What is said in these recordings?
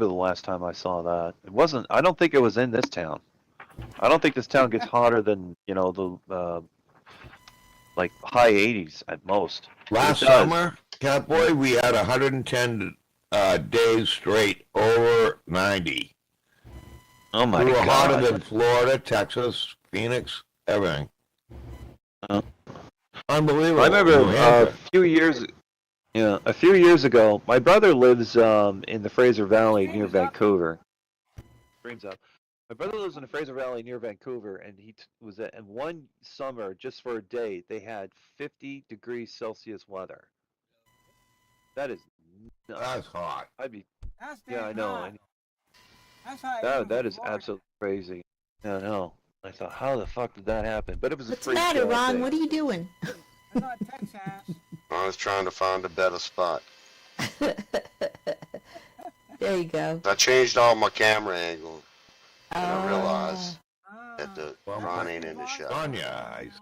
the last time I saw that. It wasn't. I don't think it was in this town. I don't think this town gets hotter than the like high 80s at most. Last It does. summer, Catboy, we had 110 days straight over 90. Oh my We were god! hotter than Florida, Texas, Phoenix, everything. Uh, Unbelievable. I remember New Hampshire. a few years ago, my brother lives in the Fraser Valley near Vancouver. Brings up. My brother lives in the Fraser Valley near Vancouver, and he was at, and one summer, just for a day, they had 50 degrees Celsius weather. That is nuts. That's hot. I'd be, That's yeah, I know. hot. That's hot. That is absolutely crazy. I know. I thought, how the fuck did that happen? But it was a What's the freak matter, show, I Ron? think. What are you doing? I'm not Texas. I was trying to find a better spot. There you go. I changed all my camera angles, and I realized Ah. that the Well, Ron ain't in the shot. On your eyes.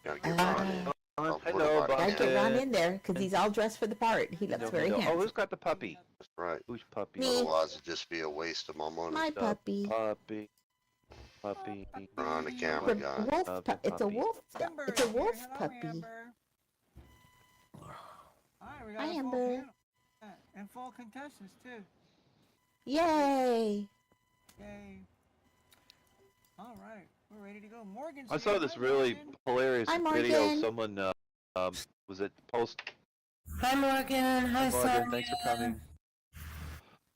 Gotta get Ron in. I What know about about Gotta get Ron it. in there because he's all dressed for the part. He looks very Oh, handsome. who's got the puppy? That's right. Who's puppy? Me. Otherwise, it'd just be a waste of my money. My puppy. Puppy. Puppy. Ron, the It's camera a guy. wolf. Puppy, It's a puppy. wolf. Amber It's a is here. wolf Hello, puppy. Amber. Alright, we got Hi, a full Amber. panel. And full contestants too. Yay! Yay. Alright, we're ready to go. Morgan's I saw here. this Hi, really Morgan. hilarious Hi, video. Morgan. Someone was it post? Hi Morgan, hi Morgan, Sonia. thanks for coming.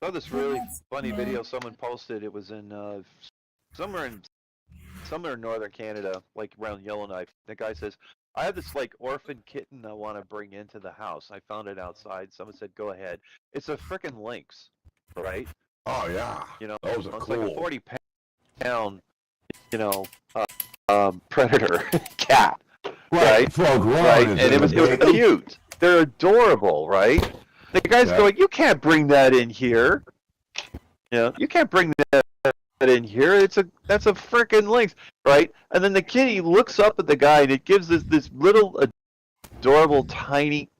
Saw this really funny video someone posted. It was in somewhere in northern Canada, like around Yellowknife. The guy says, "I have this like orphan kitten I want to bring into the house. I found it outside." Someone said, "Go ahead." It's a frickin' lynx, right? Oh, yeah. You know, Those are it's like a cool. 40-pound, predator cat. Right. Full grown. Right, is and it was big- cute. They're adorable, right? The guy's Yeah. going, "You can't bring that in here. You can't bring that in here. That's a frickin' lynx, right?" And then the kitty looks up at the guy, and it gives this little adorable tiny.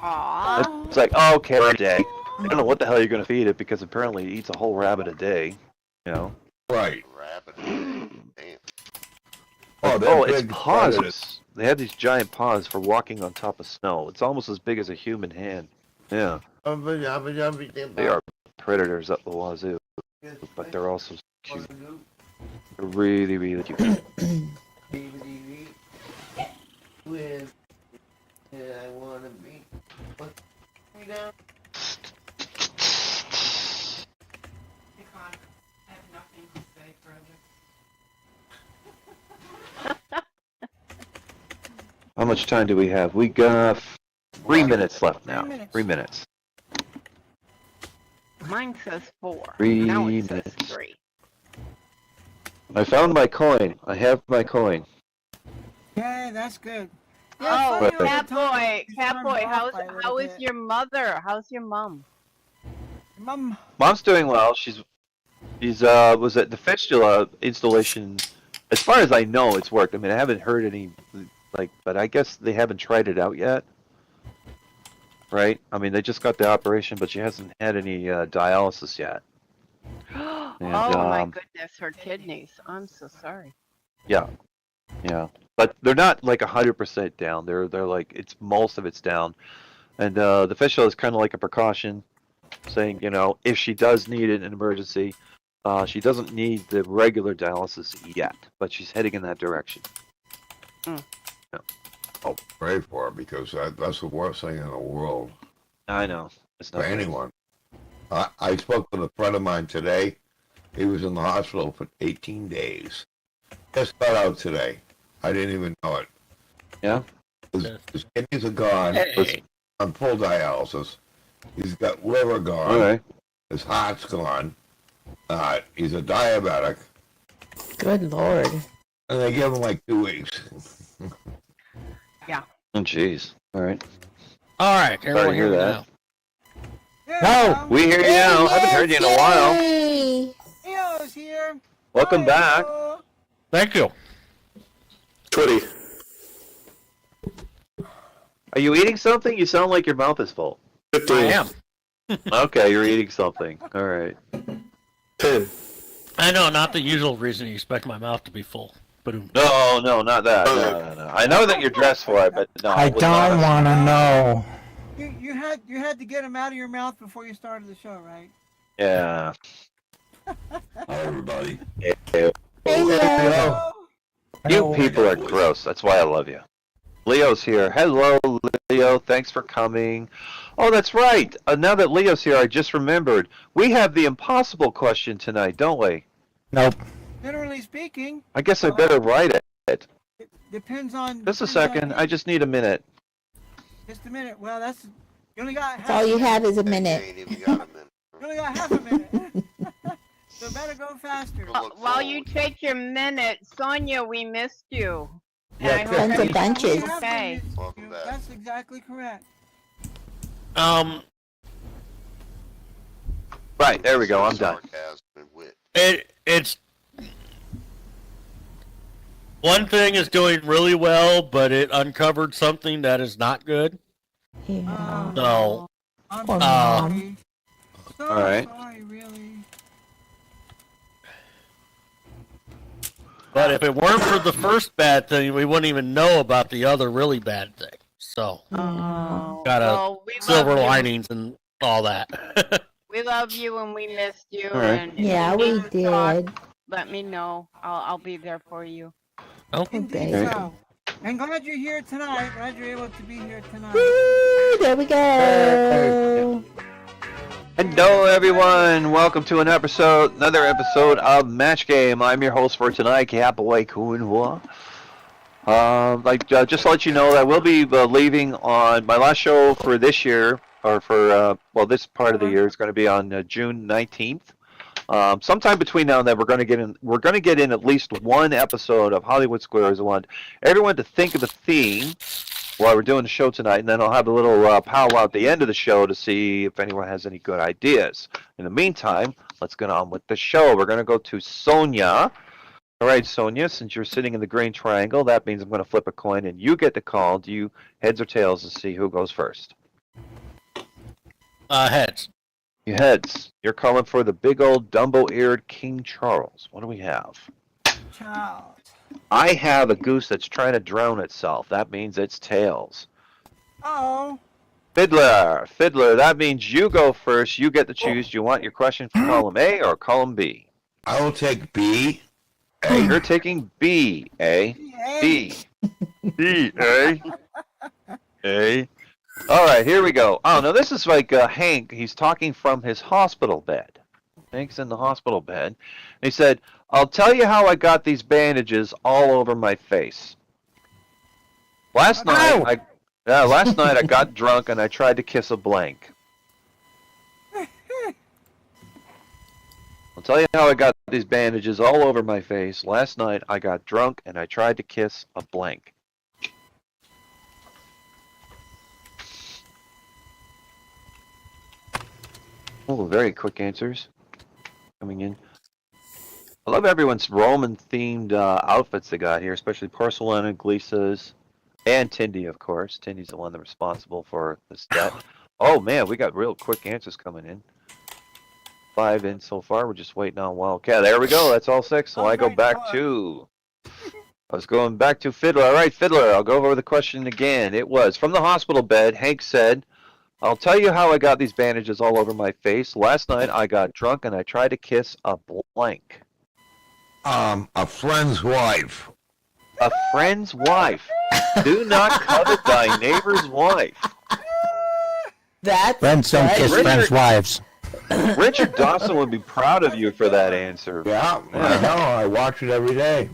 Aww. It's like, oh, okay, a day. I don't know what the hell you're gonna feed it because apparently it eats a whole rabbit a day. You know. Right. Rabbit. Damn. Oh, they're Oh, its big paws. predators. They have these giant paws for walking on top of snow. It's almost as big as a human hand. Yeah, they are predators up the wazoo, but they're also cute. They're really, really cute. How much time do we have? We got 3 minutes left now. 3 minutes. 3 minutes. Mine says 4. 3 Now it says minutes. 3. I found my coin. I have my coin. Okay, that's good. Oh, Right. Catboy, She's turned Catboy, off by a little how is bit. your mother? How's your mom? Mom. Mom's doing well. She's was at the fistula installation. As far as I know, it's worked. I mean, I haven't heard any but I guess they haven't tried it out yet. Right? I mean, they just got the operation, but she hasn't had any dialysis yet. Oh And, my goodness, her kidneys. I'm so sorry. Yeah, but they're not like 100% down. They're like most of it's down, and the fistula is kind of like a precaution, saying if she does need an emergency, she doesn't need the regular dialysis yet, but she's heading in that direction. Oh, pray for her because that's the worst thing in the world I know. It's for not anyone. I spoke with a friend of mine today. He was in the hospital for 18 days. Just got out today. I didn't even know it. Yeah? His kidneys are gone. Hey. On full dialysis. He's got liver gone. Okay. His heart's gone. He's a diabetic. Good lord. And they give him like 2 weeks. Oh, jeez. All right. All right, Sorry to everyone hear hear me that. now. Yeah, We hear you now. I haven't heard you in a while. Yay! Leo's here. Welcome Hi, back. Leo. Thank you. Twitty. Are you eating something? You sound like your mouth is full. I am. Okay, you're eating something. All right. I know, not the usual reason you expect my mouth to be full. But No, no, not that. No. I know that you're dressed for it, but no. I it was not don't a- want to know. You had to get them out of your mouth before you started the show, right? Yeah. Hi, everybody. Hey, Leo. Oh, You people are gross. That's why I love you. Leo's here. Hello, Leo. Thanks for coming. Oh, that's right. Now that Leo's here, I just remembered. We have the impossible question tonight, don't we? Nope. generally speaking, I guess I better write it. it depends on. Just a depends on second. you. I just need a minute. Just a minute. Well, you only got half. That's all you have is a Hey, minute. ain't even got a minute. You only got half a minute. So better go faster. Look While you forward. take your minute, Sonia, we missed you. Yeah, And I hope Tons of everything's bunches. We have Okay. to miss Welcome you. back. That's exactly correct. Right, there we go. I'm done. Sarcasm and wit. it's one thing is doing really well, but it uncovered something that is not good. Yeah. So I'm Poor sorry. So All right. sorry, really. but if it weren't for the first bad thing, we wouldn't even know about the other really bad thing. So Oh, Got a well, we silver love you. linings and all that. We love you and we missed you. All right. And if Yeah, you we need to talk, did. let me know. I'll be there for you. Indeed Okay. so. And glad you're here tonight. Glad you're able to be here tonight. Woo, there we go. Hello, everyone. Welcome to another episode of Match Game. I'm your host for tonight, Capaway Kunwa. Just to let you know that we'll be leaving on my last show for this year, or for this part of the year is going to be on June 19th. Sometime between now and then, we're going to get in at least one episode of Hollywood Squares. I want everyone to think of a theme while we're doing the show tonight, and then I'll have a little powwow at the end of the show to see if anyone has any good ideas. In the meantime, let's get on with the show. We're going to go to Sonia. All right, Sonia, since you're sitting in the green triangle, that means I'm going to flip a coin, and you get the call. Do you heads or tails to see who goes first? Heads. You heads. You're calling for the big old Dumbo-eared King Charles. What do we have? Child. I have a goose that's trying to drown itself. That means it's tails. Oh. Fiddler, that means you go first. You get to choose. Do you want your question from column A or column B? I will take B. You're taking B, A. B. B, A. A. All right, here we go. Oh, no, this is like Hank. He's talking from his hospital bed. Hank's in the hospital bed. And he said, I'll tell you how I got these bandages all over my face. Last night I got drunk and I tried to kiss a blank. I'll tell you how I got these bandages all over my face. Last night I got drunk and I tried to kiss a blank. Oh, very quick answers coming in. I love everyone's Roman-themed outfits they got here, especially Porcelana, Glisa's, and Tindy, of course. Tindy's the one that's responsible for the stat. Oh, man, we got real quick answers coming in. 5 in so far. We're just waiting on Wildcat. There we go. That's all 6. So I go back to... I was going back to Fiddler. All right, Fiddler, I'll go over the question again. It was, from the hospital bed, Hank said, I'll tell you how I got these bandages all over my face. Last night I got drunk and I tried to kiss a blank. A friend's wife. A friend's wife. Do not covet thy neighbor's wife. That's Friends don't kiss Richard- friends' wives. Richard Dawson would be proud of you for that answer. Yeah, I know. I watch it every day.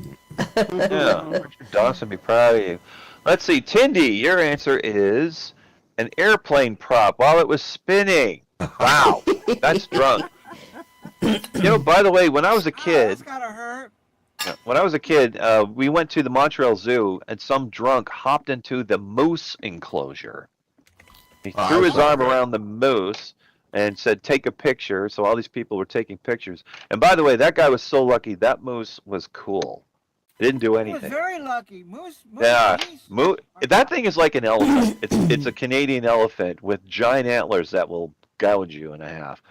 Yeah, Richard Dawson would be proud of you. Let's see, Tindy, your answer is an airplane prop while it was spinning. Wow, that's drunk. You know, by the way, when I was a kid, That's gotta hurt. we went to the Montreal Zoo, and some drunk hopped into the moose enclosure. He Oh, threw I his saw arm that. around the moose and said, take a picture. So all these people were taking pictures. And by the way, that guy was so lucky. That moose was cool. It didn't do He was anything. very lucky. Moose. Yeah, geese. that thing is like an elephant. It's a Canadian elephant with giant antlers that will gouge you in half.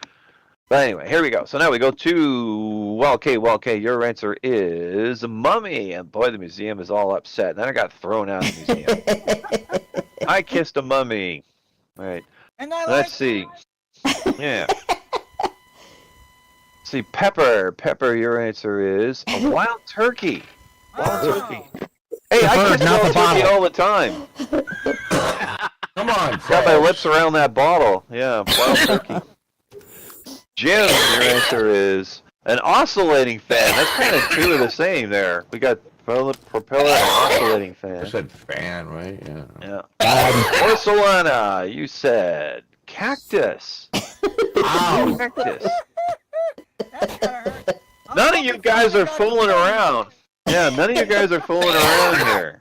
But anyway, here we go. So now we go to okay. Your answer is mummy, and boy, the museum is all upset. Then I got thrown out of the museum. I kissed a mummy. All right. And I Let's see. Yeah. See, Pepper, your answer is a wild turkey. Wild turkey. Hey, I bird, kiss not wild the turkey bottle. all the time. Come on, Got my folks. lips around that bottle. Yeah, wild turkey. Jim, your answer is an oscillating fan. That's kind of two of the same there. We got propeller and oscillating I fan. said fan, right? Yeah. Yeah. Porcelana, you said cactus. Ow. Cactus. That's gotta hurt. None of you guys are fooling around. Yeah, none of you guys are fooling around here.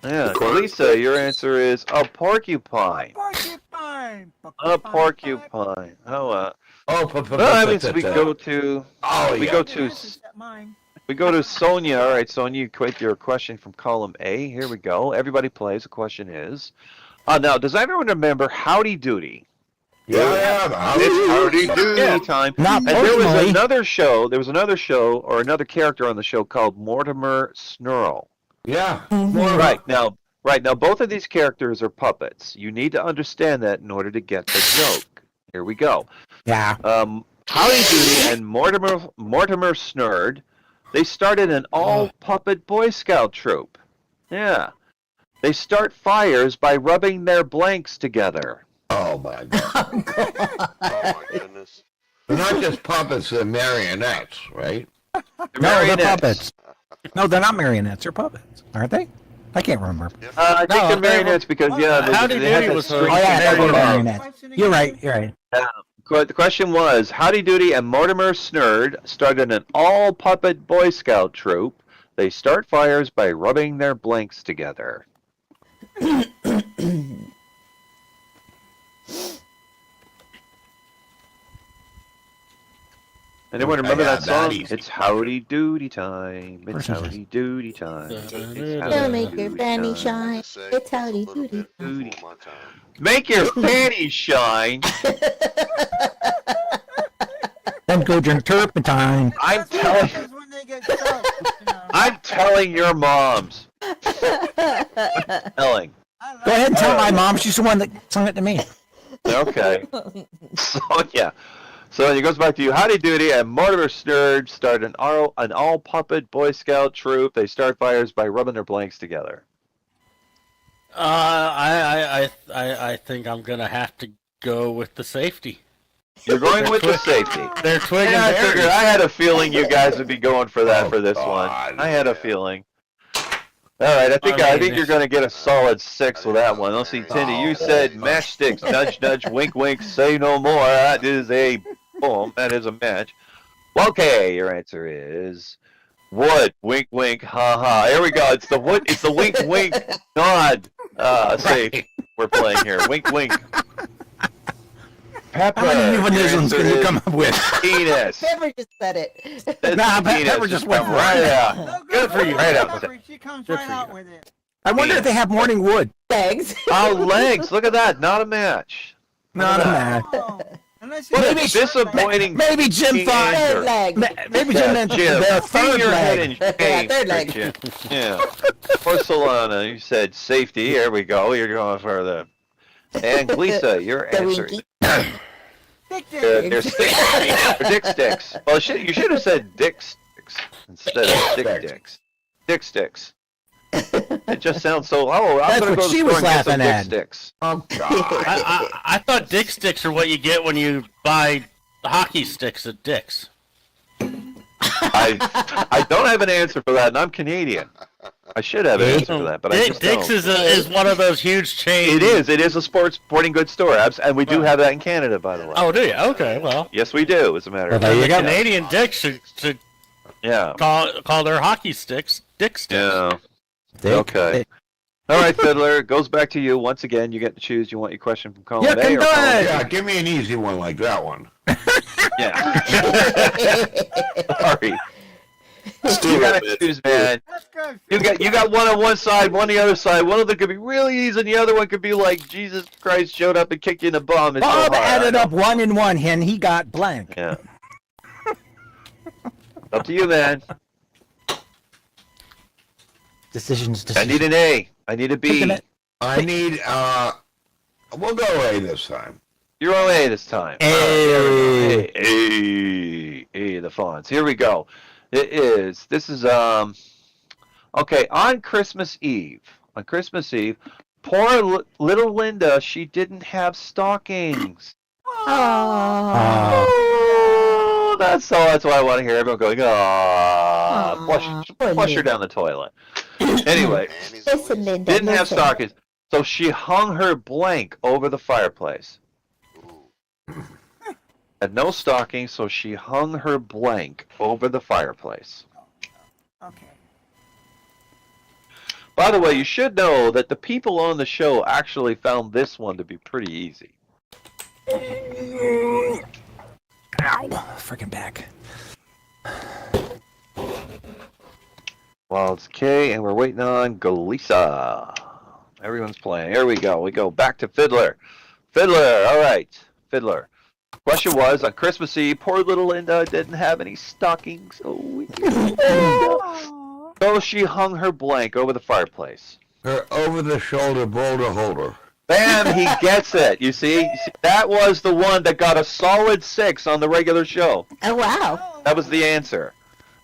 Yeah, Lisa, your answer is a porcupine. Porcupine. A porcupine. Oh, Oh, well, that means we go to Oh, we yeah. go to Yes, it's mine. we go to Sonia. All right, Sonia, you quit your question from column A. Here we go. Everybody plays. The question is, now does everyone remember Howdy Doody? Yeah. It's Howdy do. Yeah, time. Not And there was personally. another show. There was another show or another character on the show called Mortimer Snurl. Yeah. Right now, both of these characters are puppets. You need to understand that in order to get the joke. Here we go. Yeah. Howdy Doody and Mortimer Snurd, they started an all-puppet Boy Scout troop. Yeah. They start fires by rubbing their blanks together. Oh my God. Oh my goodness. They're not just puppets, they're marionettes, right? No, they're Marionettes. puppets. No, they're not marionettes. They're puppets, aren't they? I can't remember. I think No, they're they marionettes because, yeah, Howdy they had Doody that was a- string Oh yeah, they were above. marionettes. You're right. You're right. The question was, Howdy Doody and Mortimer Snurd started an all-puppet Boy Scout troop. They start fires by rubbing their blanks together. Anyone remember Yeah, that song? that easy. It's Howdy Doody time. It's Of course it is. Howdy Doody time. It's Don't howdy make your doody fanny time. shine. Say It's howdy a little doody. bit before my time. Make your fanny shine. Then go drink turpentine. I'm That's what telling. happens when they get soaked, you know. I'm telling your moms. Telling. I like Go ahead and tell Oh. my mom. She's the one that sung it to me. Okay. So it goes back to you. Howdy Doody and Mortimer Snurd start an all puppet Boy Scout troop. They start fires by rubbing their blanks together. I think I'm gonna have to go with the safety. You're going with the safety. They're twig Yeah, I and figured. berries. I had a feeling you guys would be going for that Oh, for this God, one. I had a yeah. feeling. All right, I think I mean, you're going to get a solid 6 with that one. Let's see, Tindy, you said matchsticks, nudge, nudge, wink, wink, say no more. That is a boom. That is a match. Okay, your answer is wood. Wink, wink, ha ha. Here we go. It's the wood. It's the wink, wink, nod. Safe. We're playing here. Wink, wink. Pepper. How many euphemisms Your can you answer come up with? is Penis. Pepper just said it. That's Nah, penis. Pepper just went Come right out. No, Good for you. Right out with Pepper, she comes Good right for out you. with it. I wonder if they have morning wood. Thanks. Oh, legs. Look at that. Not a match. Not a match. Oh, unless you What a Maybe- disappointing. Maybe Jim thought. Teenager. Third leg. Maybe Jim meant Jim, their hang third your head leg. in shame, third leg. Jim. Yeah. Porcelana, you said safety. Here we go. You're going for the. And Lisa, your The answer. winky. Dick dick. They're sticks. They're dick sticks. Well, you should have said dick sticks instead of stick dicks. Dick sticks. It just sounds so. Oh, I'm That's gonna what go to the she store was and get some laughing dick at. sticks. Oh, God. I thought dick sticks are what you get when you buy hockey sticks at Dick's. I don't have an answer for that, and I'm Canadian. I should have an answer for that, but I just Dick's don't. is one of those huge chains. It is a sporting goods store, and we do have that in Canada, by the way. Oh, do you? Okay, well. Yes, we do, as a matter of Well, there fact. you go. Canadian Dick's should Yeah. call their hockey sticks Dick sticks. Yeah. Dick, Okay. Dick. All right, Fiddler. It goes back to you once again. You get to choose. You want your question from column You A can or do column it. B? Yeah, give me an easy one like that one. Yeah. Sorry. You gotta choose, man. That's good. You got one on one side, one on the other side. One of them could be really easy, and the other one could be like Jesus Christ showed up and kicked you in the bum. It's so Bob hard. added up 1 and 1, and he got blank. Yeah. Up to you, man. Decisions. I need an A. I need a B. Picking it. I need, we'll go A this time. You're on A this time. A. A, the fonts. Here we go. This is, okay, on Christmas Eve, poor little Linda, she didn't have stockings. Oh. Oh, that's why I want to hear everyone going, Aw, poor flush her Linda. down the toilet. Anyway, Annie's Listen, Linda. didn't have listen. stockings, so she hung her blank over the fireplace. Ooh. Had no stockings, so she hung her blank over the fireplace. Okay. By the way, you should know that the people on the show actually found this one to be pretty easy. Ow. Freaking back. Well, it's K, and we're waiting on Galisa. Everyone's playing. Here we go. We go back to Fiddler. Fiddler, all right. Fiddler. Question was, on Christmas Eve, poor little Linda didn't have any stockings. So she hung her blank over the fireplace. Her over-the-shoulder boulder holder. Bam, he gets it. You see, that was the one that got a solid 6 on the regular show. Oh, wow. That was the answer.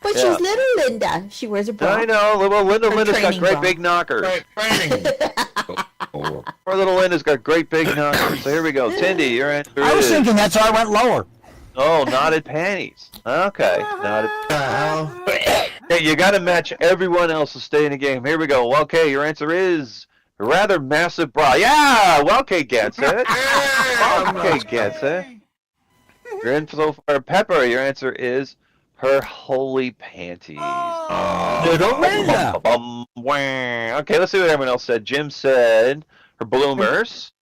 But Yeah. she's little Linda. She wears a bra. I know. Well, Her Linda's got training great bra. big knockers. Training. Oh, Poor little Linda's got great big knockers. So here we go. Tindy, your answer I was is... thinking that's why I went lower. Oh, knotted panties. Okay, knotted. the hell? Hey, you got to match everyone else to stay in the game. Here we go. Okay, your answer is a rather massive bra. Yeah, Welke gets it. Welke gets it. You're in so far. Pepper, your answer is her holy panties. Little Linda. Wah. Okay, let's see what everyone else said. Jim said her bloomers.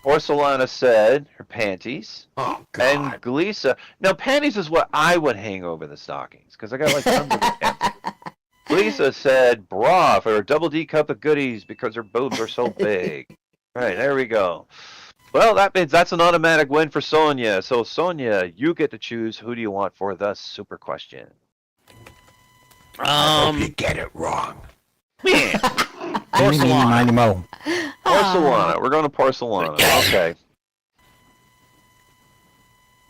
Porcelana said her panties. Oh, And God. Glisa. Now, panties is what I would hang over the stockings because I got like tons of panties. Glisa said bra for her double D cup of goodies because her boobs are so big. Right, there we go. Well, that means that's an automatic win for Sonia. So, Sonia, you get to choose who do you want for the super question. I hope you get it wrong. Man, Porcelana. Porcelana. We're going to Porcelana. Okay.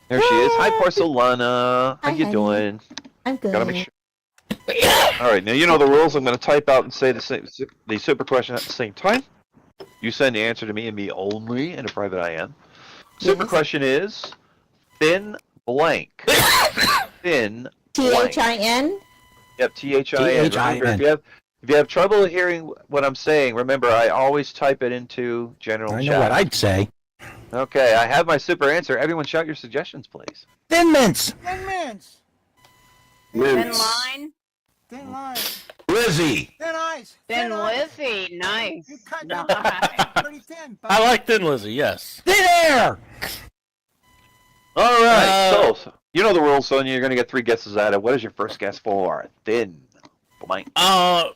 There she is. Hi, Porcelana. How Hi, you honey. doing? I'm good. Gotta make sure. All right, now you know the rules. I'm going to type out and say the super question at the same time. You send the answer to me and me only in a private IM. Super Yes. question is thin blank. Thin blank. THIN? Yep, THIN. Remember, if you have trouble hearing what I'm saying, remember I always type it into general I chat. know what I'd say. Okay, I have my super answer. Everyone shout your suggestions, please. Thin mints. Thin mints. Thin line. Thin line. Lizzie. Thin ice. Thin ice. Lizzie. Nice. You cut Nice. pretty thin. I like Thin Lizzie, yes. Thin air. All right, so you know the rules, Sonia. You're going to get 3 guesses out of it. What is your first guess for thin blank? Well,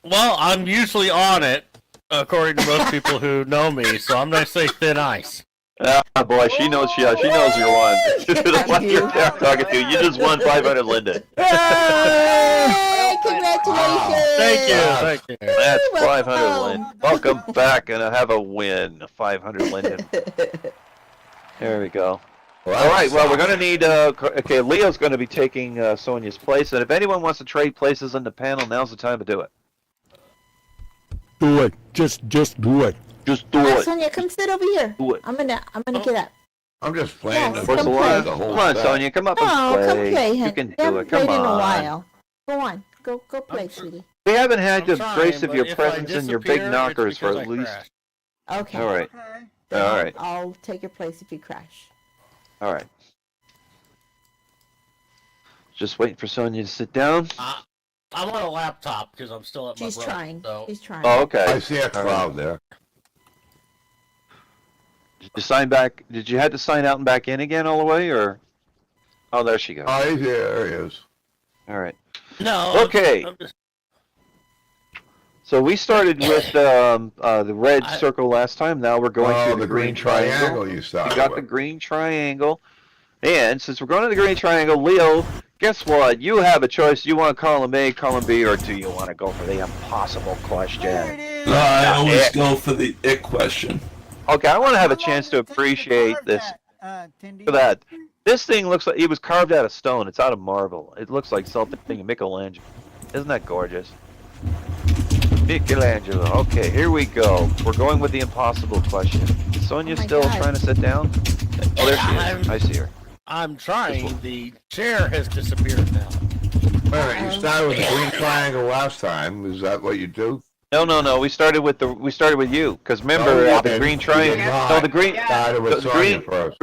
I'm usually on it, according to most people who know me, so I'm going to say Thin Ice. Ah, boy, she knows you're one. The one you're talking to. You just won 500, Linda. Hey, congratulations! Thank you. That's You're 500, welcome. Linda. Welcome back, and have a win. 500, Linda. There we go. All right, well, we're going to need, okay, Leo's going to be taking Sonia's place, and if anyone wants to trade places on the panel, now's the time to do it. Do it. Just do it. Just do Ah, it. Sonia, come sit over here. Do it. I'm gonna get up. I'm just playing Yes, the, come Porcelana, the whole come on, set. Sonia, come up Oh, and come play. play, You honey. can You do haven't it. Come played in a on. while. Go on. Go play, sweetie. We haven't had the I'm grace trying, of your but if I presence and your big disappear, knockers it's for because at I least. crashed. Okay. All right, Okay. Then all right. I'll take your place if you crash. all right. Just waiting for Sonia to sit down. I'm on a laptop because I'm still at my She's brother, trying. So. She's trying. Oh, okay. I see a cloud there. Did you sign back? Did you have to sign out and back in again all the way, or? Oh, there she goes. Oh, he's here. There he is. All right. No. Okay. I'm just- So we started with the red circle last time. Now we're going Oh, to the green triangle. you We started got the with. green triangle. And since we're going to the green triangle, Leo, guess what? You have a choice. You want column A, column B, or do you want to go for the impossible question? There it is. I always it. go for the it question. Okay, I want to have a How long chance did to it take you appreciate carve this. that, Tindy? For that. This thing looks like it was carved out of stone. It's out of marble. It looks like something Michelangelo. Isn't that gorgeous? Michelangelo. Okay, here we go. We're going with the impossible question. Is Sonia Oh my still God. trying to sit down? Oh, there she I'm- is. I see her. I'm trying. The chair has disappeared now. Wait a minute, you started with the green triangle last time. Is that what you do? No. We started with you because remember No, you the didn't. green You triangle. did not. No, the green. Started with The Sonia green, first.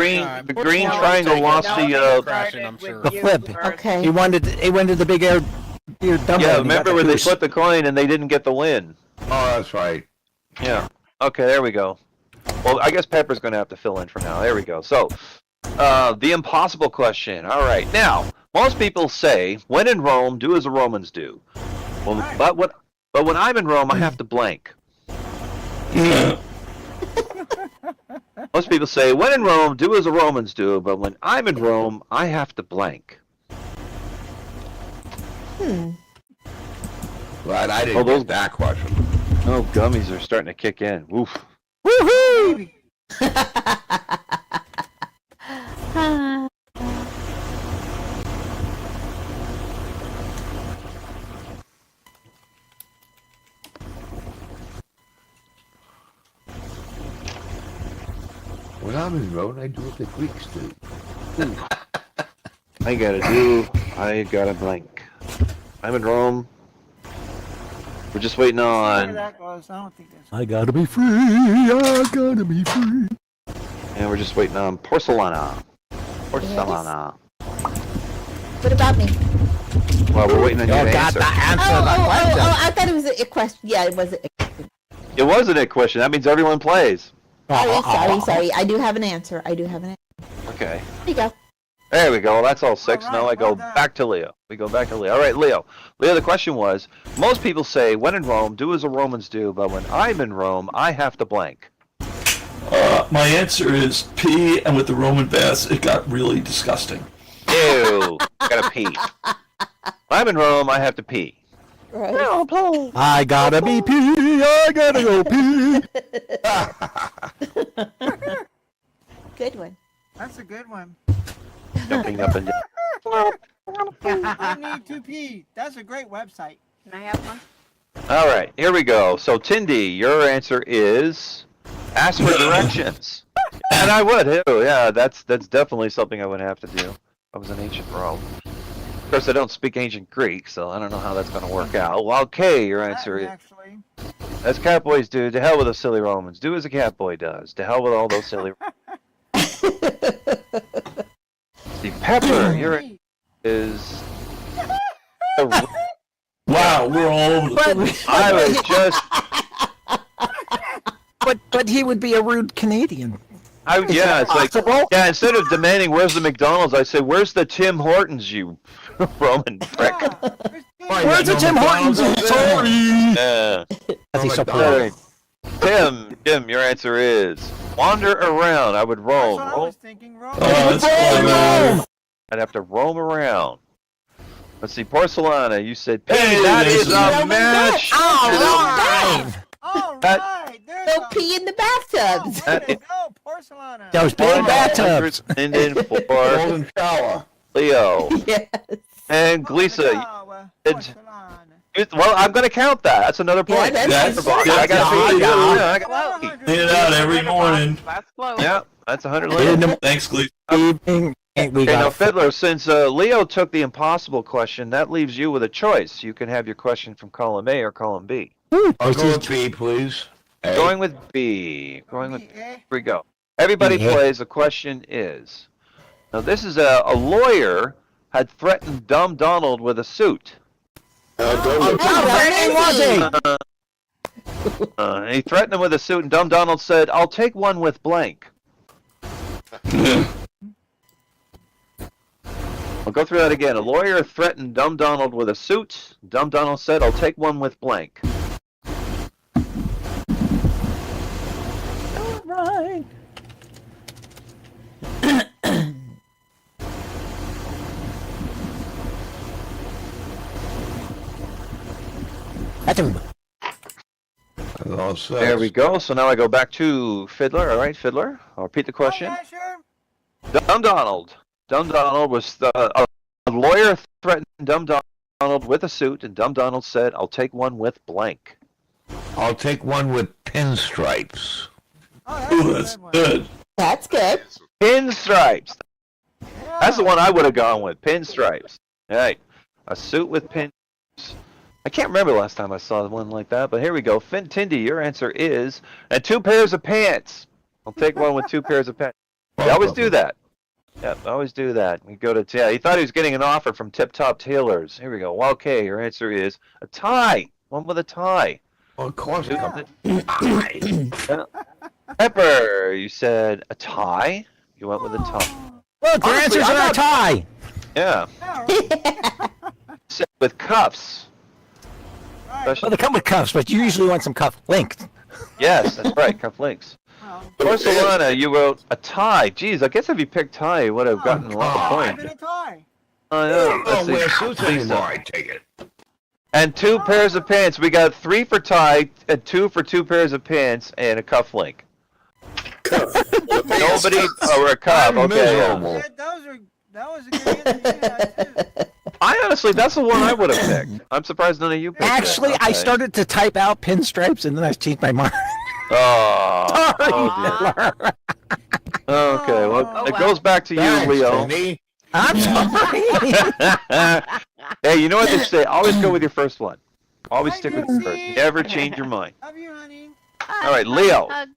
the green triangle lost the. Crashing, I'm sure. The flip. Okay. He wanted the big air dumb Yeah, head, he remember got when the they goose. flipped the coin and they didn't get the win? Oh, that's right. Yeah. Okay, there we go. Well, I guess Pepper's going to have to fill in for now. There we go. So, the impossible question. All right. Now, most people say, when in Rome, do as the Romans do. Well, but when I'm in Rome, I have to blank. Most people say, when in Rome, do as the Romans do. But when I'm in Rome, I have to blank. Glad I Oh, didn't those- get that question. Oh, gummies are starting to kick in. Woof. Woohoo! When I'm in Rome, I do what the Greeks do. I gotta blank. I'm in Rome. We're just waiting Where on, that goes, I don't think that's. I gotta be free. I gotta be free. and we're just waiting on Porcelana. Porcelana. What about me? Well, we're waiting on you You to got answer. the answer to the question. I thought it was a question. Yeah, it was a question. It wasn't a question. That means everyone plays. Sorry. I do have an answer. Okay. There you go. There we go. That's all six. All Now right, I go well done. back to Leo. We go back to Leo. All right, Leo. Leo, the question was, most people say, when in Rome, do as the Romans do, but when I'm in Rome, I have to blank. My answer is pee, and with the Roman baths, it got really disgusting. Ew. Gotta pee. When I'm in Rome, I have to pee. Right. I gotta be pee. I gotta go pee. Good one. That's a good one. Jumping up and down. I need to pee. That's a great website. Can I have one? All right, here we go. So, Tindy, your answer is ask for directions. And I would, too. Yeah, that's definitely something I would have to do. I was in ancient Rome. Of course, I don't speak ancient Greek, so I don't know how that's going to work out. Well, okay, your answer is, Actually. as catboys do, to hell with the silly Romans. Do as a catboy does. To hell with all those silly See, Pepper, your answer is... Wow, we're all over the But, I was just... but he would be a rude Canadian. Yeah, it's like... Possible? Yeah, instead of demanding where's the McDonald's, I say, where's the Tim Hortons, you Roman prick? Where's the Tim Hortons? Sorry. Yeah. As he's so Oh my polite. Alright. Tim, your answer is wander around. I would That's roam. what I was thinking. Roll. Oh, that's clever. I'd have to roam around. Let's see, Porcelana, you said, Hey, hey, that there's is a a Roman match! All right. All That- right. There's Go a- pee in the Oh, bathtubs. way to go, Porcelana. Those big bathtubs. And in for Golden shower. Leo. Yes. And Glisa. Porcelana. It's- Well, I'm going to count that. That's another Yeah, point. that's I got to Yeah. I got Clean it out every morning. That's close. Yeah, that's 100 In Leo. the Thanks, Glee. evening, we Okay, now got Fiddler, since Leo took the impossible question, that leaves you with a choice. You can have your question from column A or column B. I'll go with B, please. A. Going with B. Going with eh? Here we go. Everybody Yeah. plays. The question is, now this is a lawyer had threatened Dumb Donald with a suit. Oh, He threatened him with a suit, and Dumb Donald said, "I'll take one with blank." I'll go through that again. A lawyer threatened Dumb Donald with a suit. Dumb Donald said, I'll take one with blank. All right. That's everybody. That's all set. There we go. So now I go back to Fiddler. All right, Fiddler. I'll repeat the question. Oh, yeah, sure. Dumb Donald. Dumb Donald was a lawyer threatened Dumb Donald with a suit, and Dumb Donald said, I'll take one with blank. I'll take one with pinstripes. Oh, that's Ooh, a that's good one. good. That's good. Pinstripes. Yeah. That's the one I would have gone with. Pinstripes. Hey, a suit with pins. I can't remember the last time I saw one like that, but here we go. Tindy, your answer is, and 2 pairs of pants. I'll take one with 2 pairs of pants. We always do that. Yep, always do that. We go to, yeah, he thought he was getting an offer from Tip Top Tailors. Here we go. Well, okay, your answer is a tie. One with a tie. Well, of course it comes. Pepper, you said a tie. You went with a tie. Look, your Honestly, answers I'm are a not- tie. Yeah. Yeah, Said with cuffs. right. Well, they come with cuffs, but you usually want some cuff length. Yes, that's right. Cuff links. Well, Barcelona, you wrote a tie. Geez, I guess if you picked tie, you would have gotten a lot of God. I've points. been a tie. I know. I Let's don't wear see. suits anymore, I take it. And 2 pairs of pants. We got 3 for tie, and 2 for 2 pairs of pants, and a cuff link. Nobody or a cuff. I'm Okay. Yeah. miserable. That was a good answer. Yeah, too. I honestly, that's the one I would have picked. I'm surprised none of you picked it. Actually, I Okay. started to type out pinstripes, and then I changed my mind. Oh. Sorry, Oh, dear. Fiddler. Okay. Well, Oh, it well. goes back to you, Thanks, Leo. Cindy. I'm sorry. Hey, you know what they say? Always go with your first one. Always I stick with did your first. see. Never change your mind. Love you, honey. All right, Leo. Hug.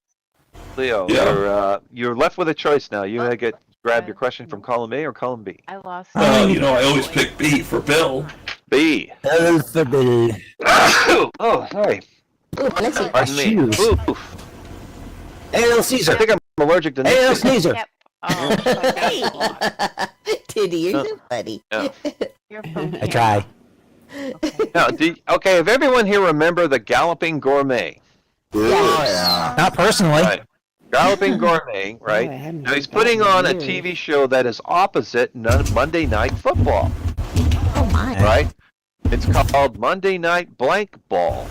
Leo, Yeah. you're left with a choice now. You gotta grab your question from column A or column B. I lost. You know, I always pick B for Bill. B. Alphabet. Oh, sorry. Ooh, let's see. Pardon me. Shoes. Oof. Hail I Caesar. think I'm allergic to Hail nicotine. Caesar. Yep. Oh, my Tiddy, you're so funny. Yeah. Your phone. I try. Now, okay, if everyone here remember the Galloping Gourmet. Oh, yeah. Not personally. Right. Galloping Gourmet, right? Now he's putting on a TV show that is opposite Monday Night Football, Oh my. right? It's called Monday Night Blank Ball.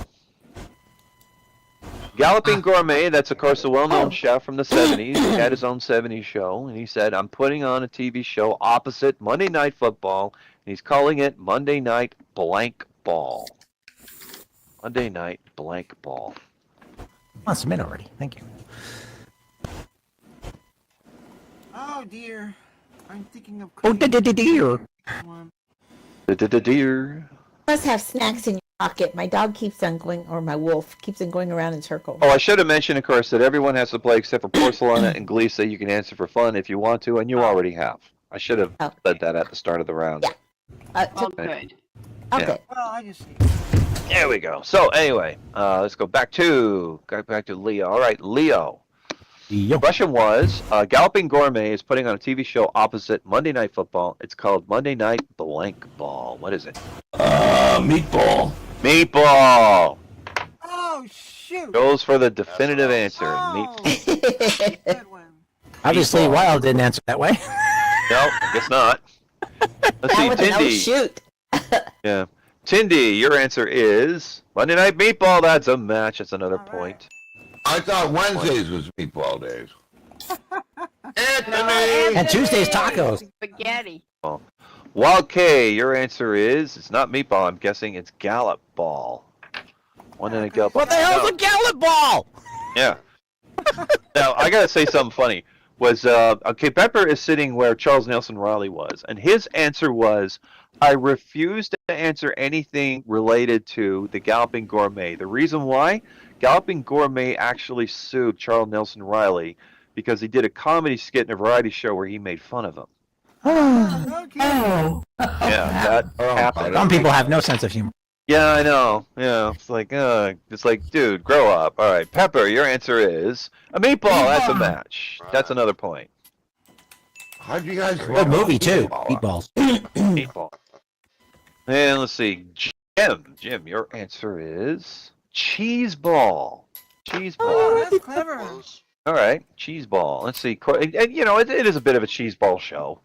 Galloping Gourmet, that's of course a well-known chef from the 70s. He had his own 70s show, and he said, I'm putting on a TV show opposite Monday Night Football, and he's calling it Monday Night Blank Ball. Monday Night Blank Ball. I'll submit already. Thank you. Oh dear. I'm thinking of Oh, cooking dear. one. Deer. Must have snacks in your pocket. My dog keeps on going, or my wolf keeps on going around in circles. Oh, I should have mentioned, of course, that everyone has to play except for Porcelana and Glisa. You can answer for fun if you want to, and you already have. I should have Oh. said that at the start of the round. Yeah. Oh, good. Okay. Well, I just There we go. So anyway, let's go back to Leo. All right, Leo. Yo. The question was, Galloping Gourmet is putting on a TV show opposite Monday Night Football. It's called Monday Night Blank Ball. What is it? Meatball. Meatball. Oh shoot. Goes for the definitive answer. Oh, Meat. good one. Obviously, Meatball. Wild didn't answer that way. No, I guess not. Let's That see, was an oh Tindy. shoot. Yeah. Tindy, your answer is Monday Night Meatball. That's a match. That's another All right. point. I thought Wednesdays was meatball days. And Tuesday's tacos. Spaghetti. Wild K, your answer is, it's not Meatball. I'm guessing it's Gallop Ball. One in a gallop. What the hell's a Gallop Ball? Yeah. Now, I gotta say something funny. Okay, Pepper is sitting where Charles Nelson Riley was, and his answer was, I refuse to answer anything related to the Galloping Gourmet. The reason why? Galloping Gourmet actually sued Charles Nelson Riley because he did a comedy skit in a variety show where he made fun of him. Okay. Yeah, that happened. Some people have no sense of humor. Yeah, I know. Yeah, it's like, dude, grow up. All right, Pepper, your answer is a meatball. That's a match. That's another point. How'd you guys Good movie too. Meatballs. Meatball. And let's see, Jim, your answer is cheese ball. Cheese ball. Oh, that's clever. All right, cheese ball. Let's see, and you know, it is a bit of a cheese ball show.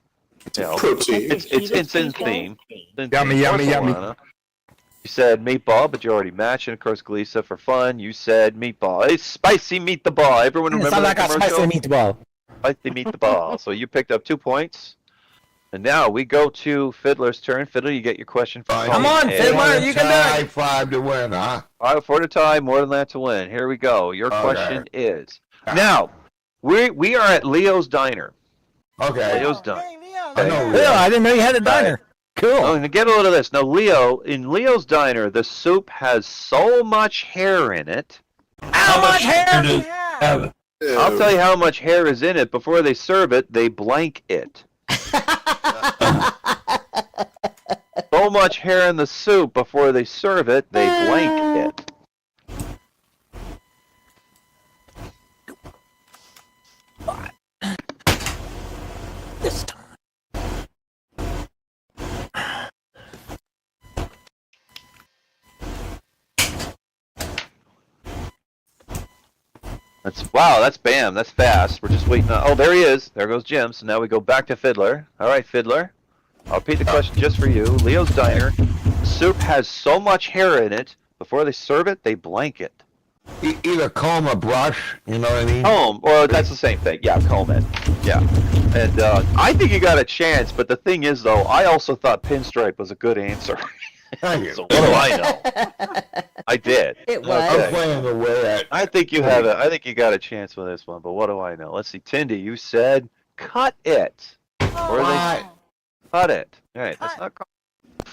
You know, Protein. it's in theme. Yummy, yummy, yummy. You said meatball, but you already matched, and of course, Glisa, for fun, you said meatball. It's spicy meat the ball. Everyone remember Sound that like a commercial? spicy meatball. Spicy meat the ball. So you picked up 2 points. And now we go to Fiddler's turn. Fiddler, you get your question for Come on, Fiddler, you can do it. 5 to win, huh? 5 for the tie, more than that to win. Here we go. Your Okay. question is now we are at Leo's Diner. Okay. Leo's Diner. Hey, Leo. I know. Leo, I didn't know you had a diner. Cool. Oh, and get a load of this. Now, in Leo's Diner, the soup has so much hair in it. How much hair? does have? I'll tell you how much hair is in it. Before they serve it, they blank it. So much hair in the soup, before they serve it, they blank it. This time. That's bam. That's fast. We're just waiting. Oh, there he is. There goes Jim. So now we go back to Fiddler. All right, Fiddler. I'll repeat the question just for you. Leo's Diner. Soup has so much hair in it. Before they serve it, they blank it. Either comb or brush, you know what I mean? Comb, or that's the same thing. Yeah, comb it. Yeah. And I think you got a chance, but the thing is, though, I also thought pinstripe was a good answer. Thank you. So what do I know? I did. It I'm was. playing the way that. I think you have I think you got a chance with this one, but what do I know? Let's see, Tindy, you said cut it. Or they What? cut it. All right, that's not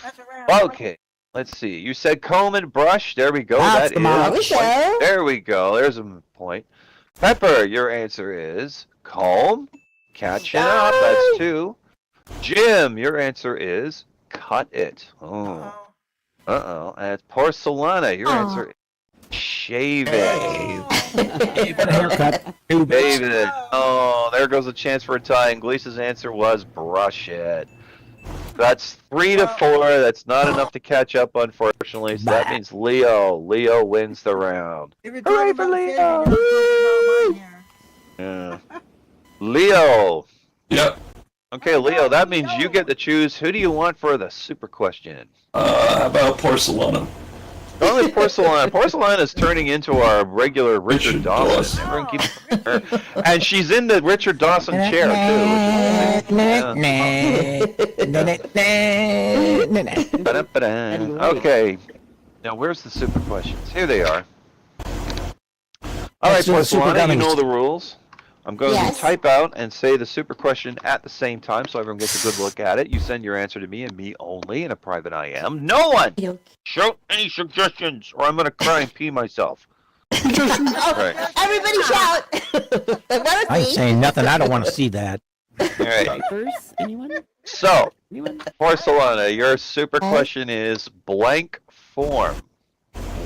That's a round. okay. Let's see. You said comb and brush. There we go. That's That the is mark. a point. So? There we go. There's a point. Pepper, your answer is comb. Catching up. That's 2. Jim, your answer is cut it. Oh. Uh-oh. And it's Porcelana. Your answer is shave it. Give it a haircut. Too bad. David. Oh, there goes a chance for a tie. And Gleese's answer was brush it. That's 3 to 4. That's not enough to catch up, unfortunately. So that means Leo. Leo wins the round. If you're talking about Leo. You're not talking about mine here. Yeah. Leo. Yep. Okay, Leo, that means you get to choose. Who do you want for the super question? How about Porcelana? Only Porcelana. Porcelana is turning into our regular Richard Richard Dawson. Dawson. Everyone keeps her. And she's in the Richard Dawson chair, too. Ba-da-ba-da. Okay. Now, where's the super questions? Here they are. All right, Let's do the super Porcelana, you dummies. know the rules. I'm going Yes. to type out and say the super question at the same time so everyone gets a good look at it. You send your answer to me and me only in a private IM. No one Okay. shout any suggestions or I'm going to cry and pee myself. Right. Everybody shout! I want I to ain't see. saying nothing. I don't want to see that. All right. Diapers? Anyone? So, Anyone? Porcelana, your super Okay. question is blank form.